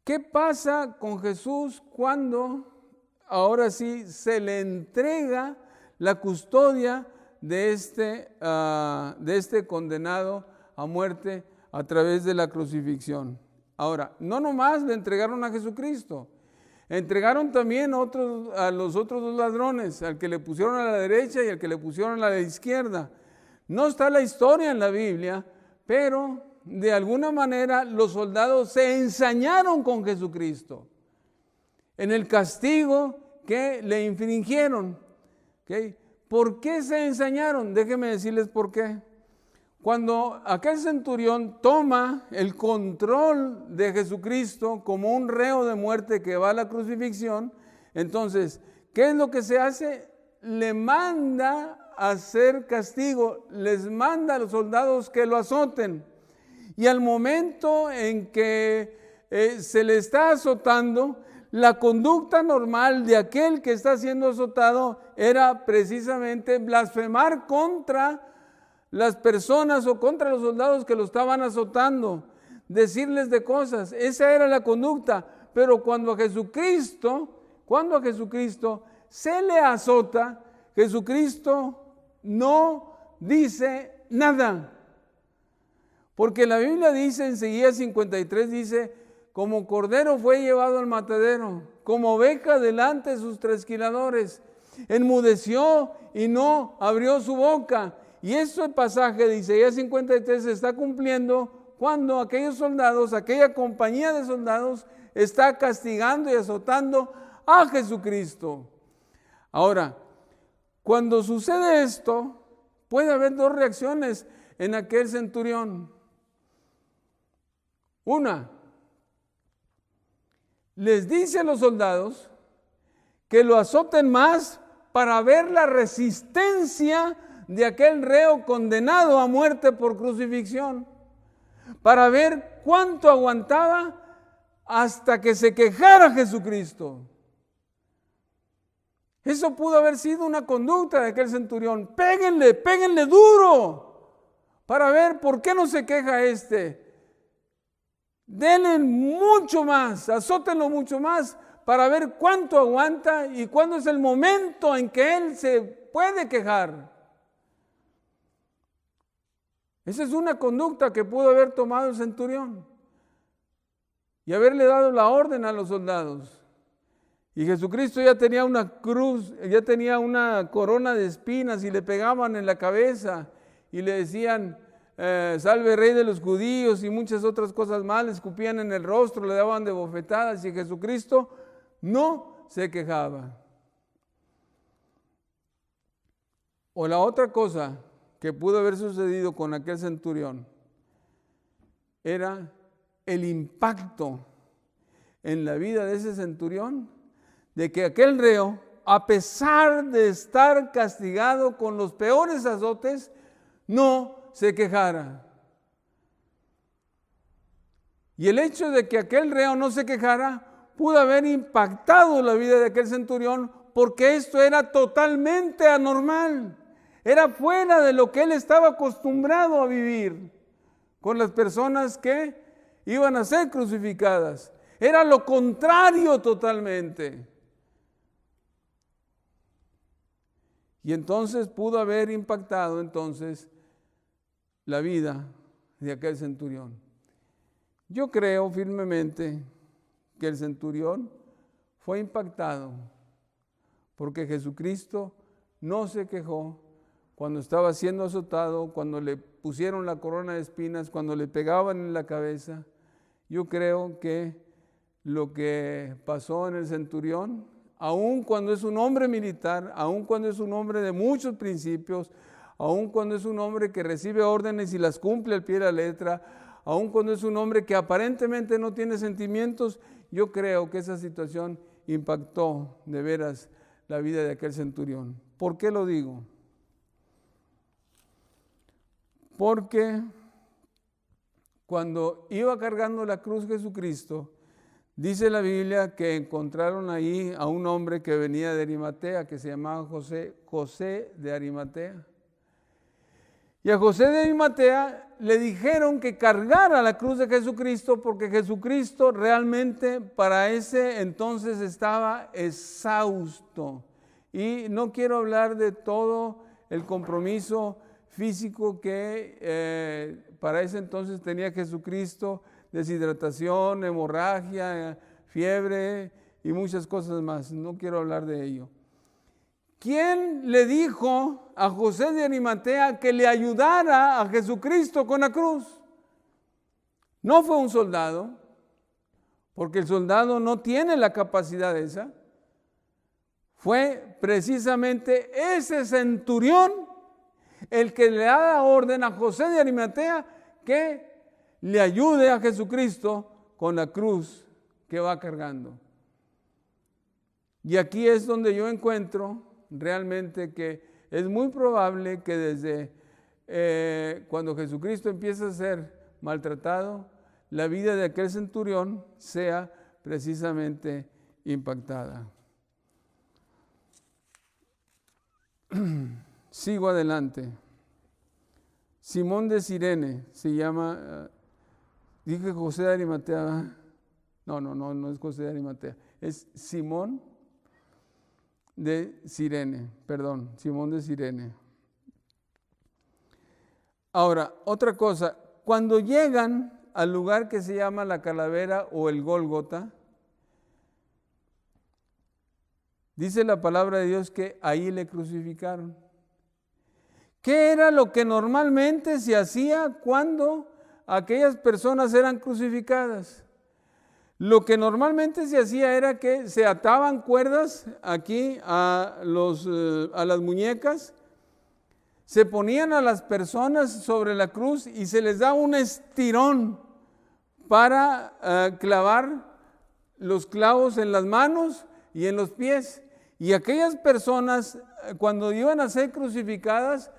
¿Qué pasa con Jesús cuando ahora sí se le entrega la custodia de este condenado a muerte a través de la crucifixión? Ahora, no nomás le entregaron a Jesucristo, Entregaron también a los otros dos ladrones, al que le pusieron a la derecha y al que le pusieron a la izquierda. No está la historia en la Biblia, pero de alguna manera los soldados se ensañaron con Jesucristo en el castigo que le infringieron. ¿Okay? ¿Por qué se ensañaron? Déjenme decirles por qué. Cuando aquel centurión toma el control de Jesucristo como un reo de muerte que va a la crucifixión, entonces, ¿qué es lo que se hace? Le manda a hacer castigo, les manda a los soldados que lo azoten. Y al momento en que se le está azotando, la conducta normal de aquel que está siendo azotado era precisamente blasfemar contra las personas o contra los soldados que lo estaban azotando, decirles de cosas. Esa era la conducta. Pero cuando a Jesucristo se le azota, Jesucristo no dice nada. Porque la Biblia dice en Isaías 53, dice, como cordero fue llevado al matadero, como oveja delante de sus trasquiladores, enmudeció y no abrió su boca. Y este pasaje de Isaías 53 se está cumpliendo cuando aquellos soldados, aquella compañía de soldados, está castigando y azotando a Jesucristo. Ahora, cuando sucede esto, puede haber dos reacciones en aquel centurión. Una, les dice a los soldados que lo azoten más para ver la resistencia de aquel reo condenado a muerte por crucifixión, para ver cuánto aguantaba hasta que se quejara Jesucristo. Eso pudo haber sido una conducta de aquel centurión. Péguenle duro para ver por qué no se queja este. Denle mucho más, azótenlo mucho más para ver cuánto aguanta y cuándo es el momento en que él se puede quejar. Esa es una conducta que pudo haber tomado el centurión y haberle dado la orden a los soldados. Y Jesucristo ya tenía una cruz, ya tenía una corona de espinas y le pegaban en la cabeza y le decían, salve rey de los judíos y muchas otras cosas más, le escupían en el rostro, le daban de bofetadas y Jesucristo no se quejaba. O la otra cosa que pudo haber sucedido con aquel centurión era el impacto en la vida de ese centurión de que aquel reo, a pesar de estar castigado con los peores azotes, no se quejara. Y el hecho de que aquel reo no se quejara pudo haber impactado la vida de aquel centurión, porque esto era totalmente anormal. Era fuera de lo que él estaba acostumbrado a vivir con las personas que iban a ser crucificadas. Era lo contrario totalmente. Y entonces pudo haber impactado la vida de aquel centurión. Yo creo firmemente que el centurión fue impactado porque Jesucristo no se quejó cuando estaba siendo azotado, cuando le pusieron la corona de espinas, cuando le pegaban en la cabeza. Yo creo que lo que pasó en el centurión, aun cuando es un hombre militar, aun cuando es un hombre de muchos principios, aun cuando es un hombre que recibe órdenes y las cumple al pie de la letra, aun cuando es un hombre que aparentemente no tiene sentimientos, yo creo que esa situación impactó de veras la vida de aquel centurión. ¿Por qué lo digo? Porque cuando iba cargando la cruz Jesucristo, dice la Biblia que encontraron ahí a un hombre que venía de Arimatea, que se llamaba José de Arimatea. Y a José de Arimatea le dijeron que cargara la cruz de Jesucristo porque Jesucristo realmente para ese entonces estaba exhausto. Y no quiero hablar de todo el compromiso físico que para ese entonces tenía Jesucristo, deshidratación, hemorragia, fiebre, y muchas cosas más. No quiero hablar de ello. ¿Quién le dijo a José de Arimatea que le ayudara a Jesucristo con la cruz? No fue un soldado, porque el soldado no tiene la capacidad esa. Fue precisamente ese centurión el que le da orden a José de Arimatea que le ayude a Jesucristo con la cruz que va cargando. Y aquí es donde yo encuentro realmente que es muy probable que desde cuando Jesucristo empieza a ser maltratado, la vida de aquel centurión sea precisamente impactada. Sigo adelante. Simón de Cirene se llama, dije José de Arimatea. No es José de Arimatea, es Simón de Cirene, Simón de Cirene. Ahora, otra cosa, cuando llegan al lugar que se llama la Calavera o el Gólgota, dice la palabra de Dios que ahí le crucificaron. ¿Qué era lo que normalmente se hacía cuando aquellas personas eran crucificadas? Lo que normalmente se hacía era que se ataban cuerdas aquí a las muñecas, se ponían a las personas sobre la cruz y se les daba un estirón para clavar los clavos en las manos y en los pies. Y aquellas personas, cuando iban a ser crucificadas,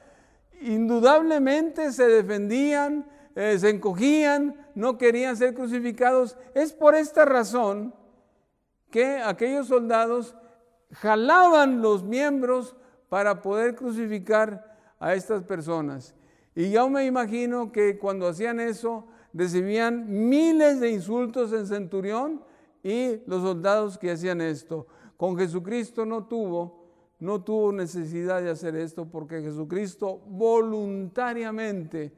indudablemente se defendían, se encogían, no querían ser crucificados. Es por esta razón que aquellos soldados jalaban los miembros para poder crucificar a estas personas. Y yo me imagino que cuando hacían eso, recibían miles de insultos en centurión y los soldados que hacían esto. Con Jesucristo no tuvo necesidad de hacer esto, porque Jesucristo voluntariamente,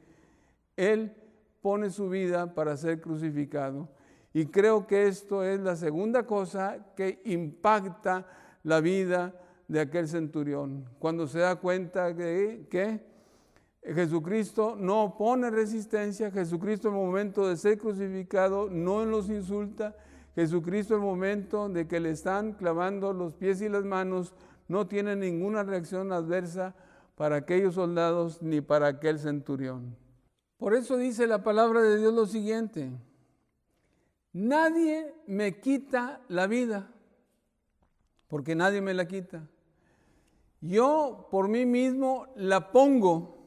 Él pone su vida para ser crucificado. Y creo que esto es la segunda cosa que impacta la vida de aquel centurión, cuando se da cuenta de que Jesucristo no opone resistencia. Jesucristo en el momento de ser crucificado no los insulta. Jesucristo en el momento de que le están clavando los pies y las manos no tiene ninguna reacción adversa para aquellos soldados ni para aquel centurión. Por eso dice la palabra de Dios lo siguiente: nadie me quita la vida, porque nadie me la quita. Yo por mí mismo la pongo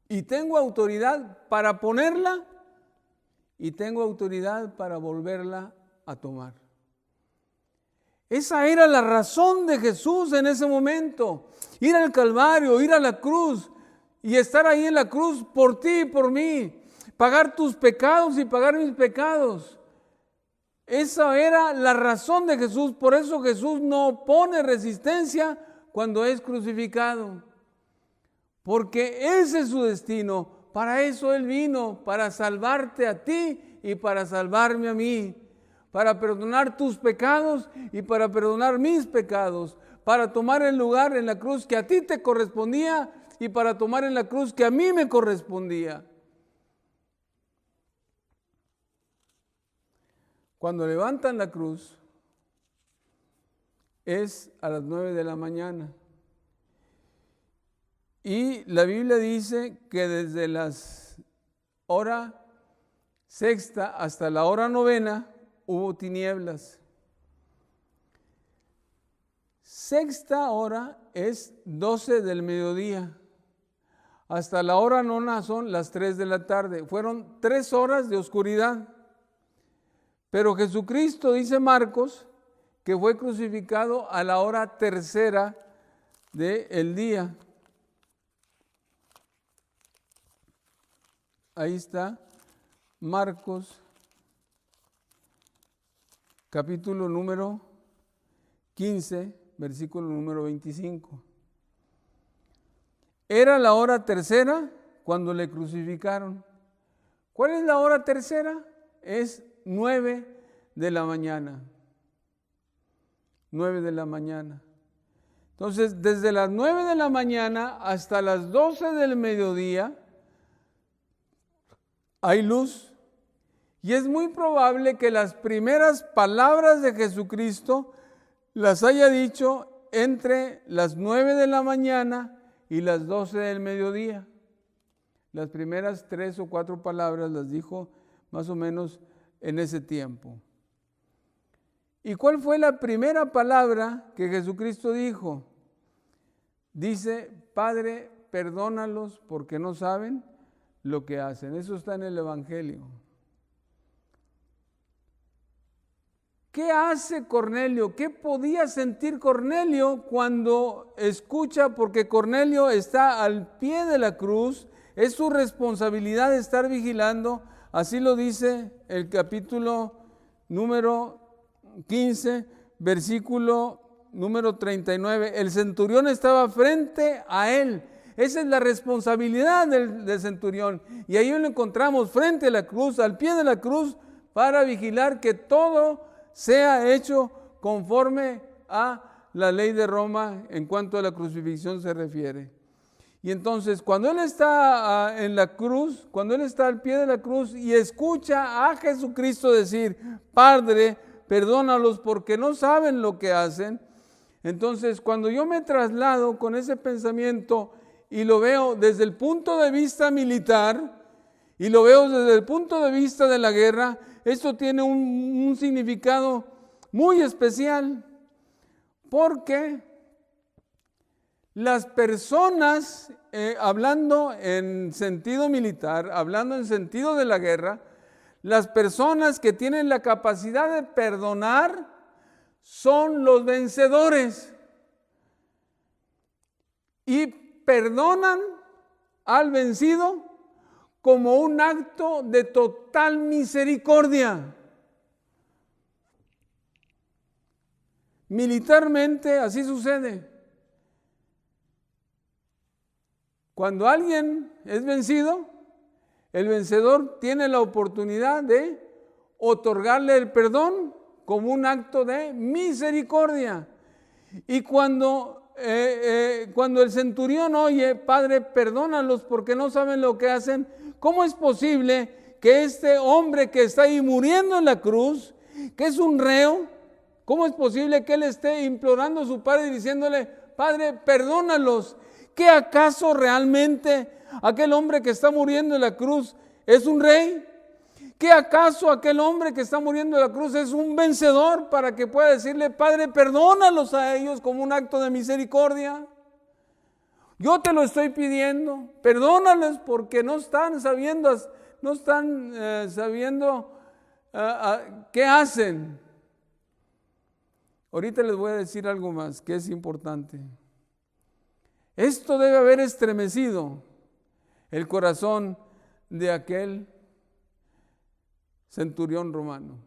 y tengo autoridad para ponerla y tengo autoridad para volverla a tomar. Esa era la razón de Jesús en ese momento: ir al Calvario, ir a la cruz y estar ahí en la cruz por ti y por mí, pagar tus pecados y pagar mis pecados. Esa era la razón de Jesús. Por eso Jesús no pone resistencia cuando es crucificado, porque ese es su destino. Para eso Él vino, para salvarte a ti y para salvarme a mí, para perdonar tus pecados y para perdonar mis pecados, para tomar el lugar en la cruz que a ti te correspondía y para tomar en la cruz que a mí me correspondía. Cuando levantan la cruz es a las 9 de la mañana. Y la Biblia dice que desde las hora sexta hasta la hora novena hubo tinieblas. Sexta hora es 12 del mediodía. Hasta la hora nona son las 3 de la tarde. Fueron 3 horas de oscuridad. Pero Jesucristo, dice Marcos, que fue crucificado a la hora tercera del día. Ahí está, Marcos, capítulo número 15, versículo número 25. Era la hora tercera cuando le crucificaron. ¿Cuál es la hora tercera? Es 9 de la mañana. 9 de la mañana. Entonces, desde las 9 de la mañana hasta las 12 del mediodía hay luz. Y es muy probable que las primeras palabras de Jesucristo las haya dicho entre las 9 de la mañana y las 12 del mediodía. Las primeras 3 o 4 palabras las dijo más o menos en ese tiempo. ¿Y cuál fue la primera palabra que Jesucristo dijo? Dice, Padre, perdónalos porque no saben lo que hacen. Eso está en el Evangelio. ¿Qué hace Cornelio? ¿Qué podía sentir Cornelio cuando escucha? Porque Cornelio está al pie de la cruz. Es su responsabilidad estar vigilando. Así lo dice el capítulo número 15, versículo número 39. El centurión estaba frente a él. Esa es la responsabilidad del centurión. Y ahí lo encontramos frente a la cruz, al pie de la cruz, para vigilar que todo sea hecho conforme a la ley de Roma en cuanto a la crucifixión se refiere. Y entonces, cuando él está en la cruz, cuando él está al pie de la cruz y escucha a Jesucristo decir, Padre, perdónalos porque no saben lo que hacen. Entonces, cuando yo me traslado con ese pensamiento y lo veo desde el punto de vista militar y lo veo desde el punto de vista de la guerra, esto tiene un significado muy especial, porque las personas, hablando en sentido militar, hablando en sentido de la guerra, las personas que tienen la capacidad de perdonar son los vencedores y perdonan al vencido como un acto de total misericordia. Militarmente así sucede. Cuando alguien es vencido, el vencedor tiene la oportunidad de otorgarle el perdón como un acto de misericordia. Y cuando el centurión oye, Padre, perdónalos porque no saben lo que hacen, ¿cómo es posible que este hombre que está ahí muriendo en la cruz, que es un reo, cómo es posible que él esté implorando a su padre y diciéndole, Padre, perdónalos? ¿Qué acaso realmente aquel hombre que está muriendo en la cruz es un rey? ¿Qué acaso aquel hombre que está muriendo en la cruz es un vencedor para que pueda decirle, Padre, perdónalos a ellos como un acto de misericordia? Yo te lo estoy pidiendo, perdónales porque no están sabiendo qué hacen. Ahorita les voy a decir algo más que es importante. Esto debe haber estremecido el corazón de aquel centurión romano.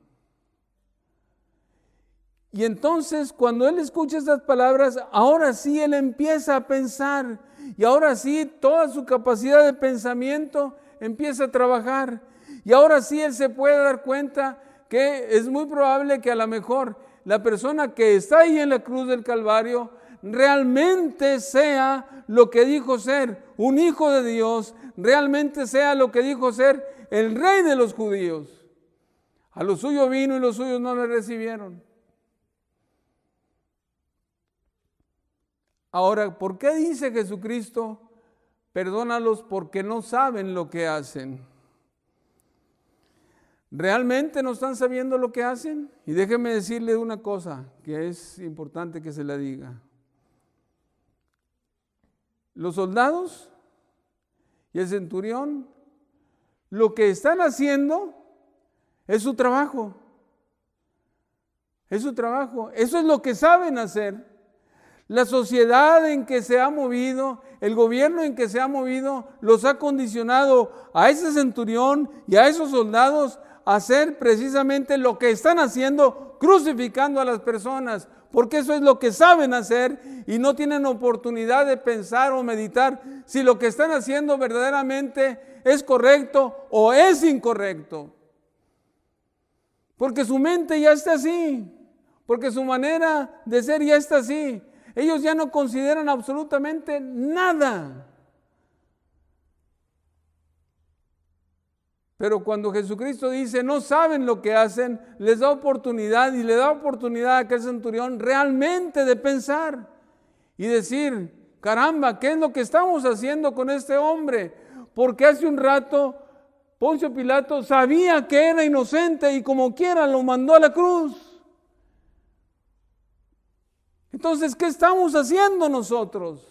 Y entonces, cuando él escucha estas palabras, ahora sí él empieza a pensar, y ahora sí toda su capacidad de pensamiento empieza a trabajar, y ahora sí él se puede dar cuenta que es muy probable que a lo mejor la persona que está ahí en la cruz del Calvario realmente sea lo que dijo ser, un hijo de Dios, realmente sea lo que dijo ser el rey de los judíos. A lo suyo vino y los suyos no le recibieron. Ahora, ¿por qué dice Jesucristo, perdónalos porque no saben lo que hacen? ¿Realmente no están sabiendo lo que hacen? Y déjeme decirle una cosa que es importante que se la diga. Los soldados y el centurión, lo que están haciendo es su trabajo. Es su trabajo. Eso es lo que saben hacer. La sociedad en que se ha movido, el gobierno en que se ha movido, los ha condicionado a ese centurión y a esos soldados a hacer precisamente lo que están haciendo, crucificando a las personas, porque eso es lo que saben hacer y no tienen oportunidad de pensar o meditar si lo que están haciendo verdaderamente es correcto o es incorrecto. Porque su mente ya está así. porque su manera de ser ya está así. Ellos ya no consideran absolutamente nada. Pero cuando Jesucristo dice, no saben lo que hacen, les da oportunidad y le da oportunidad a aquel centurión realmente de pensar y decir, caramba, ¿qué es lo que estamos haciendo con este hombre? Porque hace un rato Poncio Pilato sabía que era inocente y como quiera lo mandó a la cruz. Entonces, ¿qué estamos haciendo nosotros?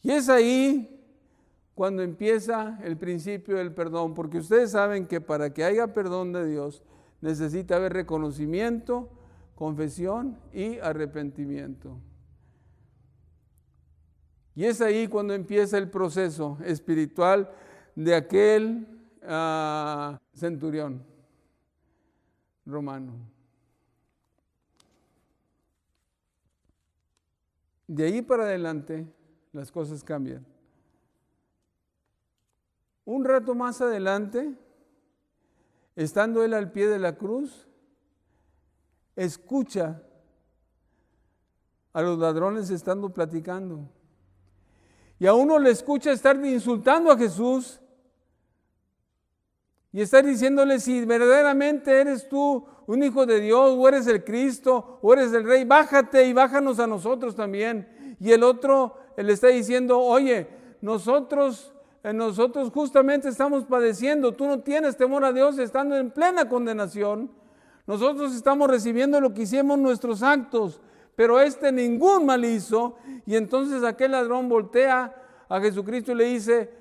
Y es ahí cuando empieza el principio del perdón, porque ustedes saben que para que haya perdón de Dios necesita haber reconocimiento, confesión y arrepentimiento. Y es ahí cuando empieza el proceso espiritual de aquel centurión romano. De ahí para adelante las cosas cambian. Un rato más adelante, estando él al pie de la cruz, escucha a los ladrones estando platicando. Y a uno le escucha estar insultando a Jesús y estar diciéndole, si verdaderamente eres tú un hijo de Dios, o eres el Cristo, o eres el Rey, bájate y bájanos a nosotros también. Y el otro le está diciendo, oye, nosotros justamente estamos padeciendo, tú no tienes temor a Dios estando en plena condenación. Nosotros estamos recibiendo lo que hicimos nuestros actos, pero ningún mal hizo. Y entonces aquel ladrón voltea a Jesucristo y le dice,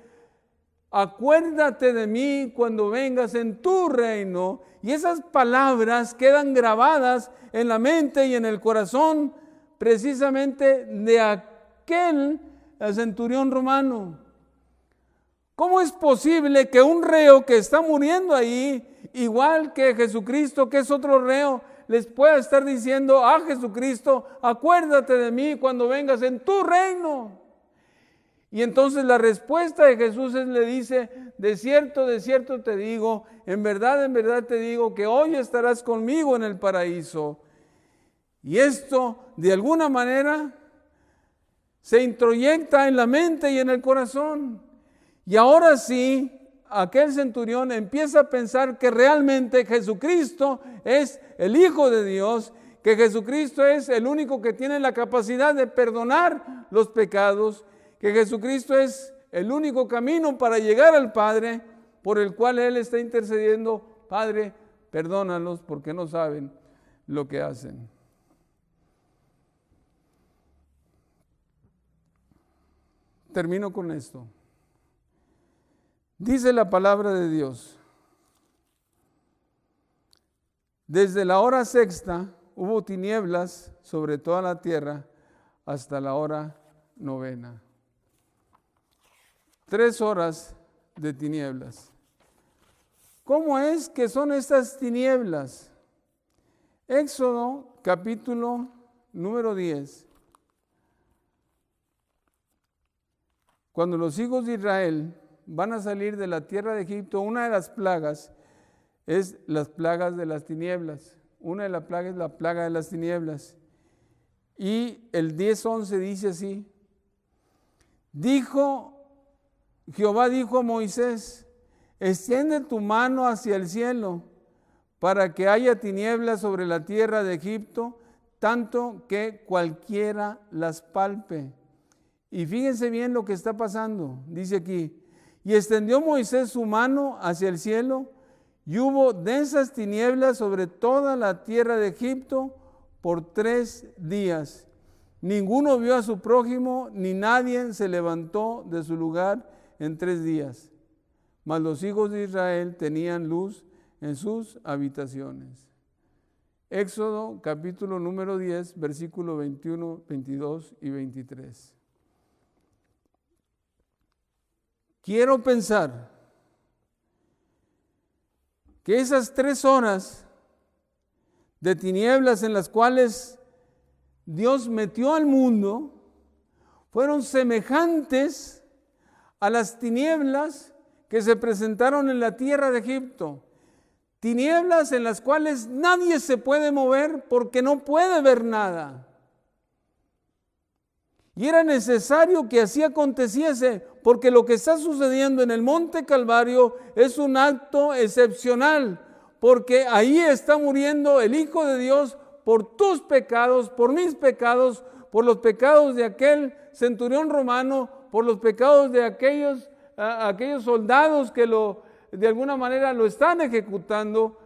acuérdate de mí cuando vengas en tu reino. Y esas palabras quedan grabadas en la mente y en el corazón precisamente de aquel centurión romano. ¿Cómo es posible que un reo que está muriendo ahí, igual que Jesucristo, que es otro reo, les pueda estar diciendo a Jesucristo, acuérdate de mí cuando vengas en tu reino? Y entonces la respuesta de Jesús le dice, de cierto te digo, en verdad te digo que hoy estarás conmigo en el paraíso. Y esto, de alguna manera, se introyecta en la mente y en el corazón. Y ahora sí, aquel centurión empieza a pensar que realmente Jesucristo es el Hijo de Dios, que Jesucristo es el único que tiene la capacidad de perdonar los pecados, que Jesucristo es el único camino para llegar al Padre, por el cual Él está intercediendo, Padre, perdónalos porque no saben lo que hacen. Termino con esto. Dice la palabra de Dios, desde la hora sexta hubo tinieblas sobre toda la tierra hasta la hora novena. 3 horas de tinieblas. ¿Cómo es que son estas tinieblas? Éxodo capítulo número 10. Cuando los hijos de Israel van a salir de la tierra de Egipto, una de las plagas es las plagas de las tinieblas. Una de las plagas es la plaga de las tinieblas. Y el 10:11 dice así, Jehová dijo a Moisés, extiende tu mano hacia el cielo para que haya tinieblas sobre la tierra de Egipto, tanto que cualquiera las palpe. Y fíjense bien lo que está pasando, dice aquí, y extendió Moisés su mano hacia el cielo, y hubo densas tinieblas sobre toda la tierra de Egipto por 3 días. Ninguno vio a su prójimo, ni nadie se levantó de su lugar en 3 días. Mas los hijos de Israel tenían luz en sus habitaciones. Éxodo capítulo número 10, versículo 21, 22 y 23. Quiero pensar que esas 3 horas de tinieblas en las cuales Dios metió al mundo fueron semejantes a las tinieblas que se presentaron en la tierra de Egipto. Tinieblas en las cuales nadie se puede mover porque no puede ver nada. Y era necesario que así aconteciese, porque lo que está sucediendo en el Monte Calvario es un acto excepcional, porque ahí está muriendo el Hijo de Dios por tus pecados, por mis pecados, por los pecados de aquel centurión romano, por los pecados de aquellos soldados que de alguna manera lo están ejecutando.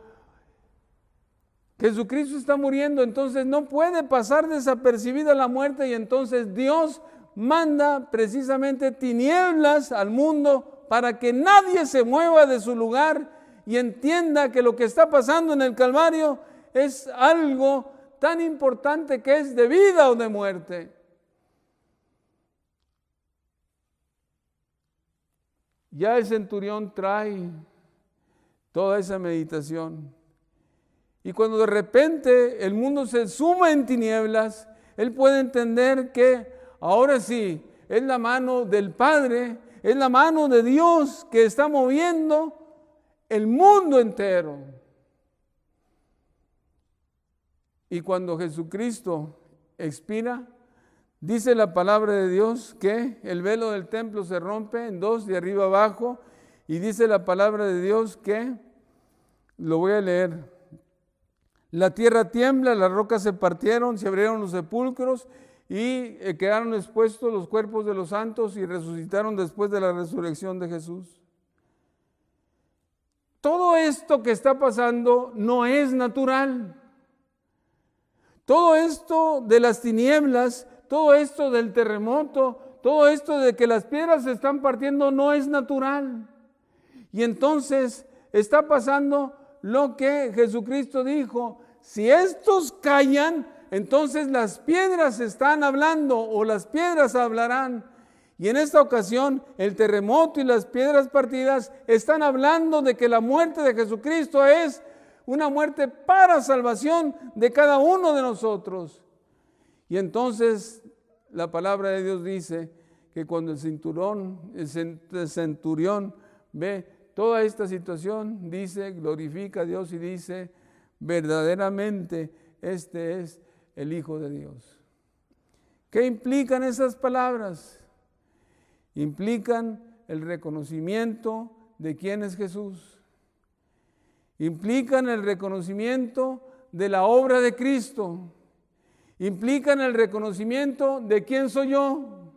Jesucristo está muriendo, entonces no puede pasar desapercibida la muerte, y entonces Dios manda precisamente tinieblas al mundo para que nadie se mueva de su lugar y entienda que lo que está pasando en el Calvario es algo tan importante que es de vida o de muerte. Ya el centurión trae toda esa meditación. Y cuando de repente el mundo se suma en tinieblas, él puede entender que ahora sí, es la mano del Padre, es la mano de Dios que está moviendo el mundo entero. Y cuando Jesucristo expira, dice la palabra de Dios que el velo del templo se rompe en dos, de arriba abajo, y dice la palabra de Dios que, lo voy a leer, la tierra tiembla, las rocas se partieron, se abrieron los sepulcros y quedaron expuestos los cuerpos de los santos y resucitaron después de la resurrección de Jesús. Todo esto que está pasando no es natural. Todo esto de las tinieblas, todo esto del terremoto, todo esto de que las piedras se están partiendo no es natural. Y entonces está pasando lo que Jesucristo dijo: si estos callan, entonces las piedras están hablando o las piedras hablarán. Y en esta ocasión el terremoto y las piedras partidas están hablando de que la muerte de Jesucristo es una muerte para salvación de cada uno de nosotros. Y entonces la palabra de Dios dice que cuando el centurión ve toda esta situación, dice, glorifica a Dios y dice: verdaderamente este es el Hijo de Dios. ¿Qué implican esas palabras? Implican el reconocimiento de quién es Jesús. Implican el reconocimiento de la obra de Cristo. Implican el reconocimiento de quién soy yo.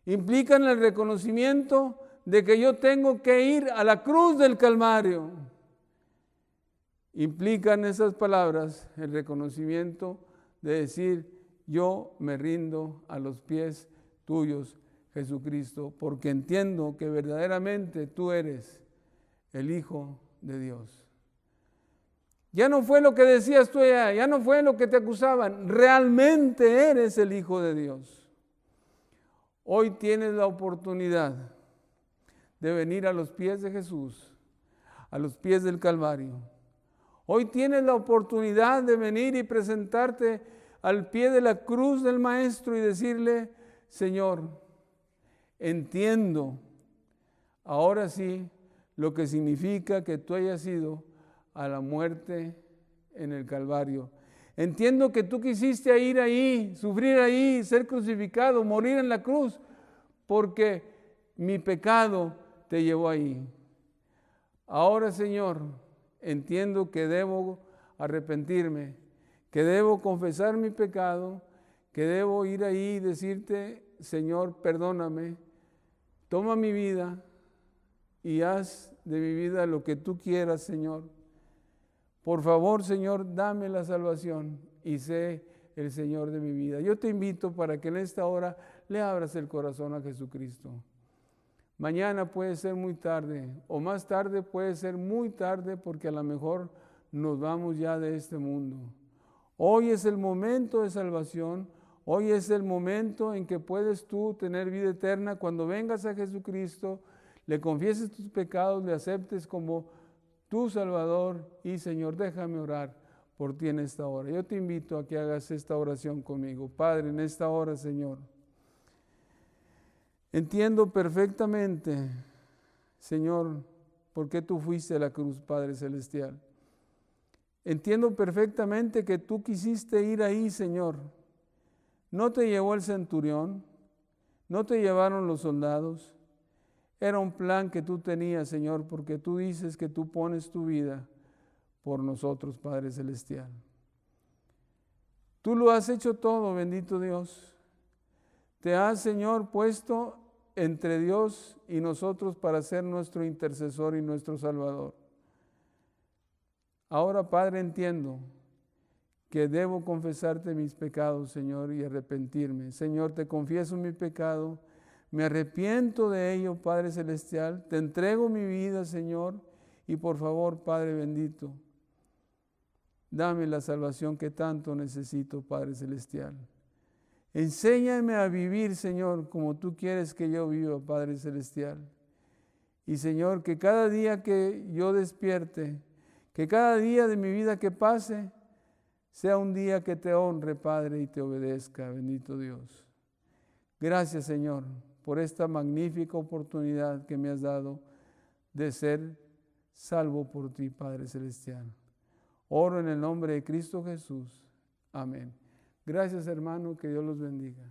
Implican el reconocimiento de que yo tengo que ir a la cruz del Calvario. Implican esas palabras el reconocimiento de decir: yo me rindo a los pies tuyos, Jesucristo, porque entiendo que verdaderamente tú eres el Hijo de Dios. Ya no fue lo que decías tú allá, ya no fue lo que te acusaban, realmente eres el Hijo de Dios. Hoy tienes la oportunidad de venir a los pies de Jesús, a los pies del Calvario. Hoy tienes la oportunidad de venir y presentarte al pie de la cruz del Maestro y decirle: Señor, entiendo ahora sí lo que significa que tú hayas ido a la muerte en el Calvario. Entiendo que tú quisiste ir ahí, sufrir ahí, ser crucificado, morir en la cruz, porque mi pecado te llevó ahí. Ahora, Señor, entiendo que debo arrepentirme, que debo confesar mi pecado, que debo ir ahí y decirte: Señor, perdóname, toma mi vida y haz de mi vida lo que tú quieras, Señor. Por favor, Señor, dame la salvación y sé el Señor de mi vida. Yo te invito para que en esta hora le abras el corazón a Jesucristo. Mañana puede ser muy tarde, o más tarde puede ser muy tarde, porque a lo mejor nos vamos ya de este mundo. Hoy es el momento de salvación, hoy es el momento en que puedes tú tener vida eterna cuando vengas a Jesucristo, le confieses tus pecados, le aceptes como tu Salvador y Señor. Déjame orar por ti en esta hora. Yo te invito a que hagas esta oración conmigo. Padre, en esta hora, Señor, entiendo perfectamente, Señor, por qué tú fuiste a la cruz, Padre Celestial. Entiendo perfectamente que tú quisiste ir ahí, Señor. No te llevó el centurión, no te llevaron los soldados. Era un plan que tú tenías, Señor, porque tú dices que tú pones tu vida por nosotros, Padre Celestial. Tú lo has hecho todo, bendito Dios. Te has, Señor, puesto entre Dios y nosotros para ser nuestro intercesor y nuestro Salvador. Ahora, Padre, entiendo que debo confesarte mis pecados, Señor, y arrepentirme. Señor, te confieso mi pecado, me arrepiento de ello, Padre Celestial, te entrego mi vida, Señor, y por favor, Padre bendito, dame la salvación que tanto necesito, Padre Celestial. Enséñame a vivir, Señor, como tú quieres que yo viva, Padre Celestial. Y, Señor, que cada día que yo despierte, que cada día de mi vida que pase, sea un día que te honre, Padre, y te obedezca, bendito Dios. Gracias, Señor, por esta magnífica oportunidad que me has dado de ser salvo por ti, Padre Celestial. Oro en el nombre de Cristo Jesús. Amén. Gracias, hermano, que Dios los bendiga.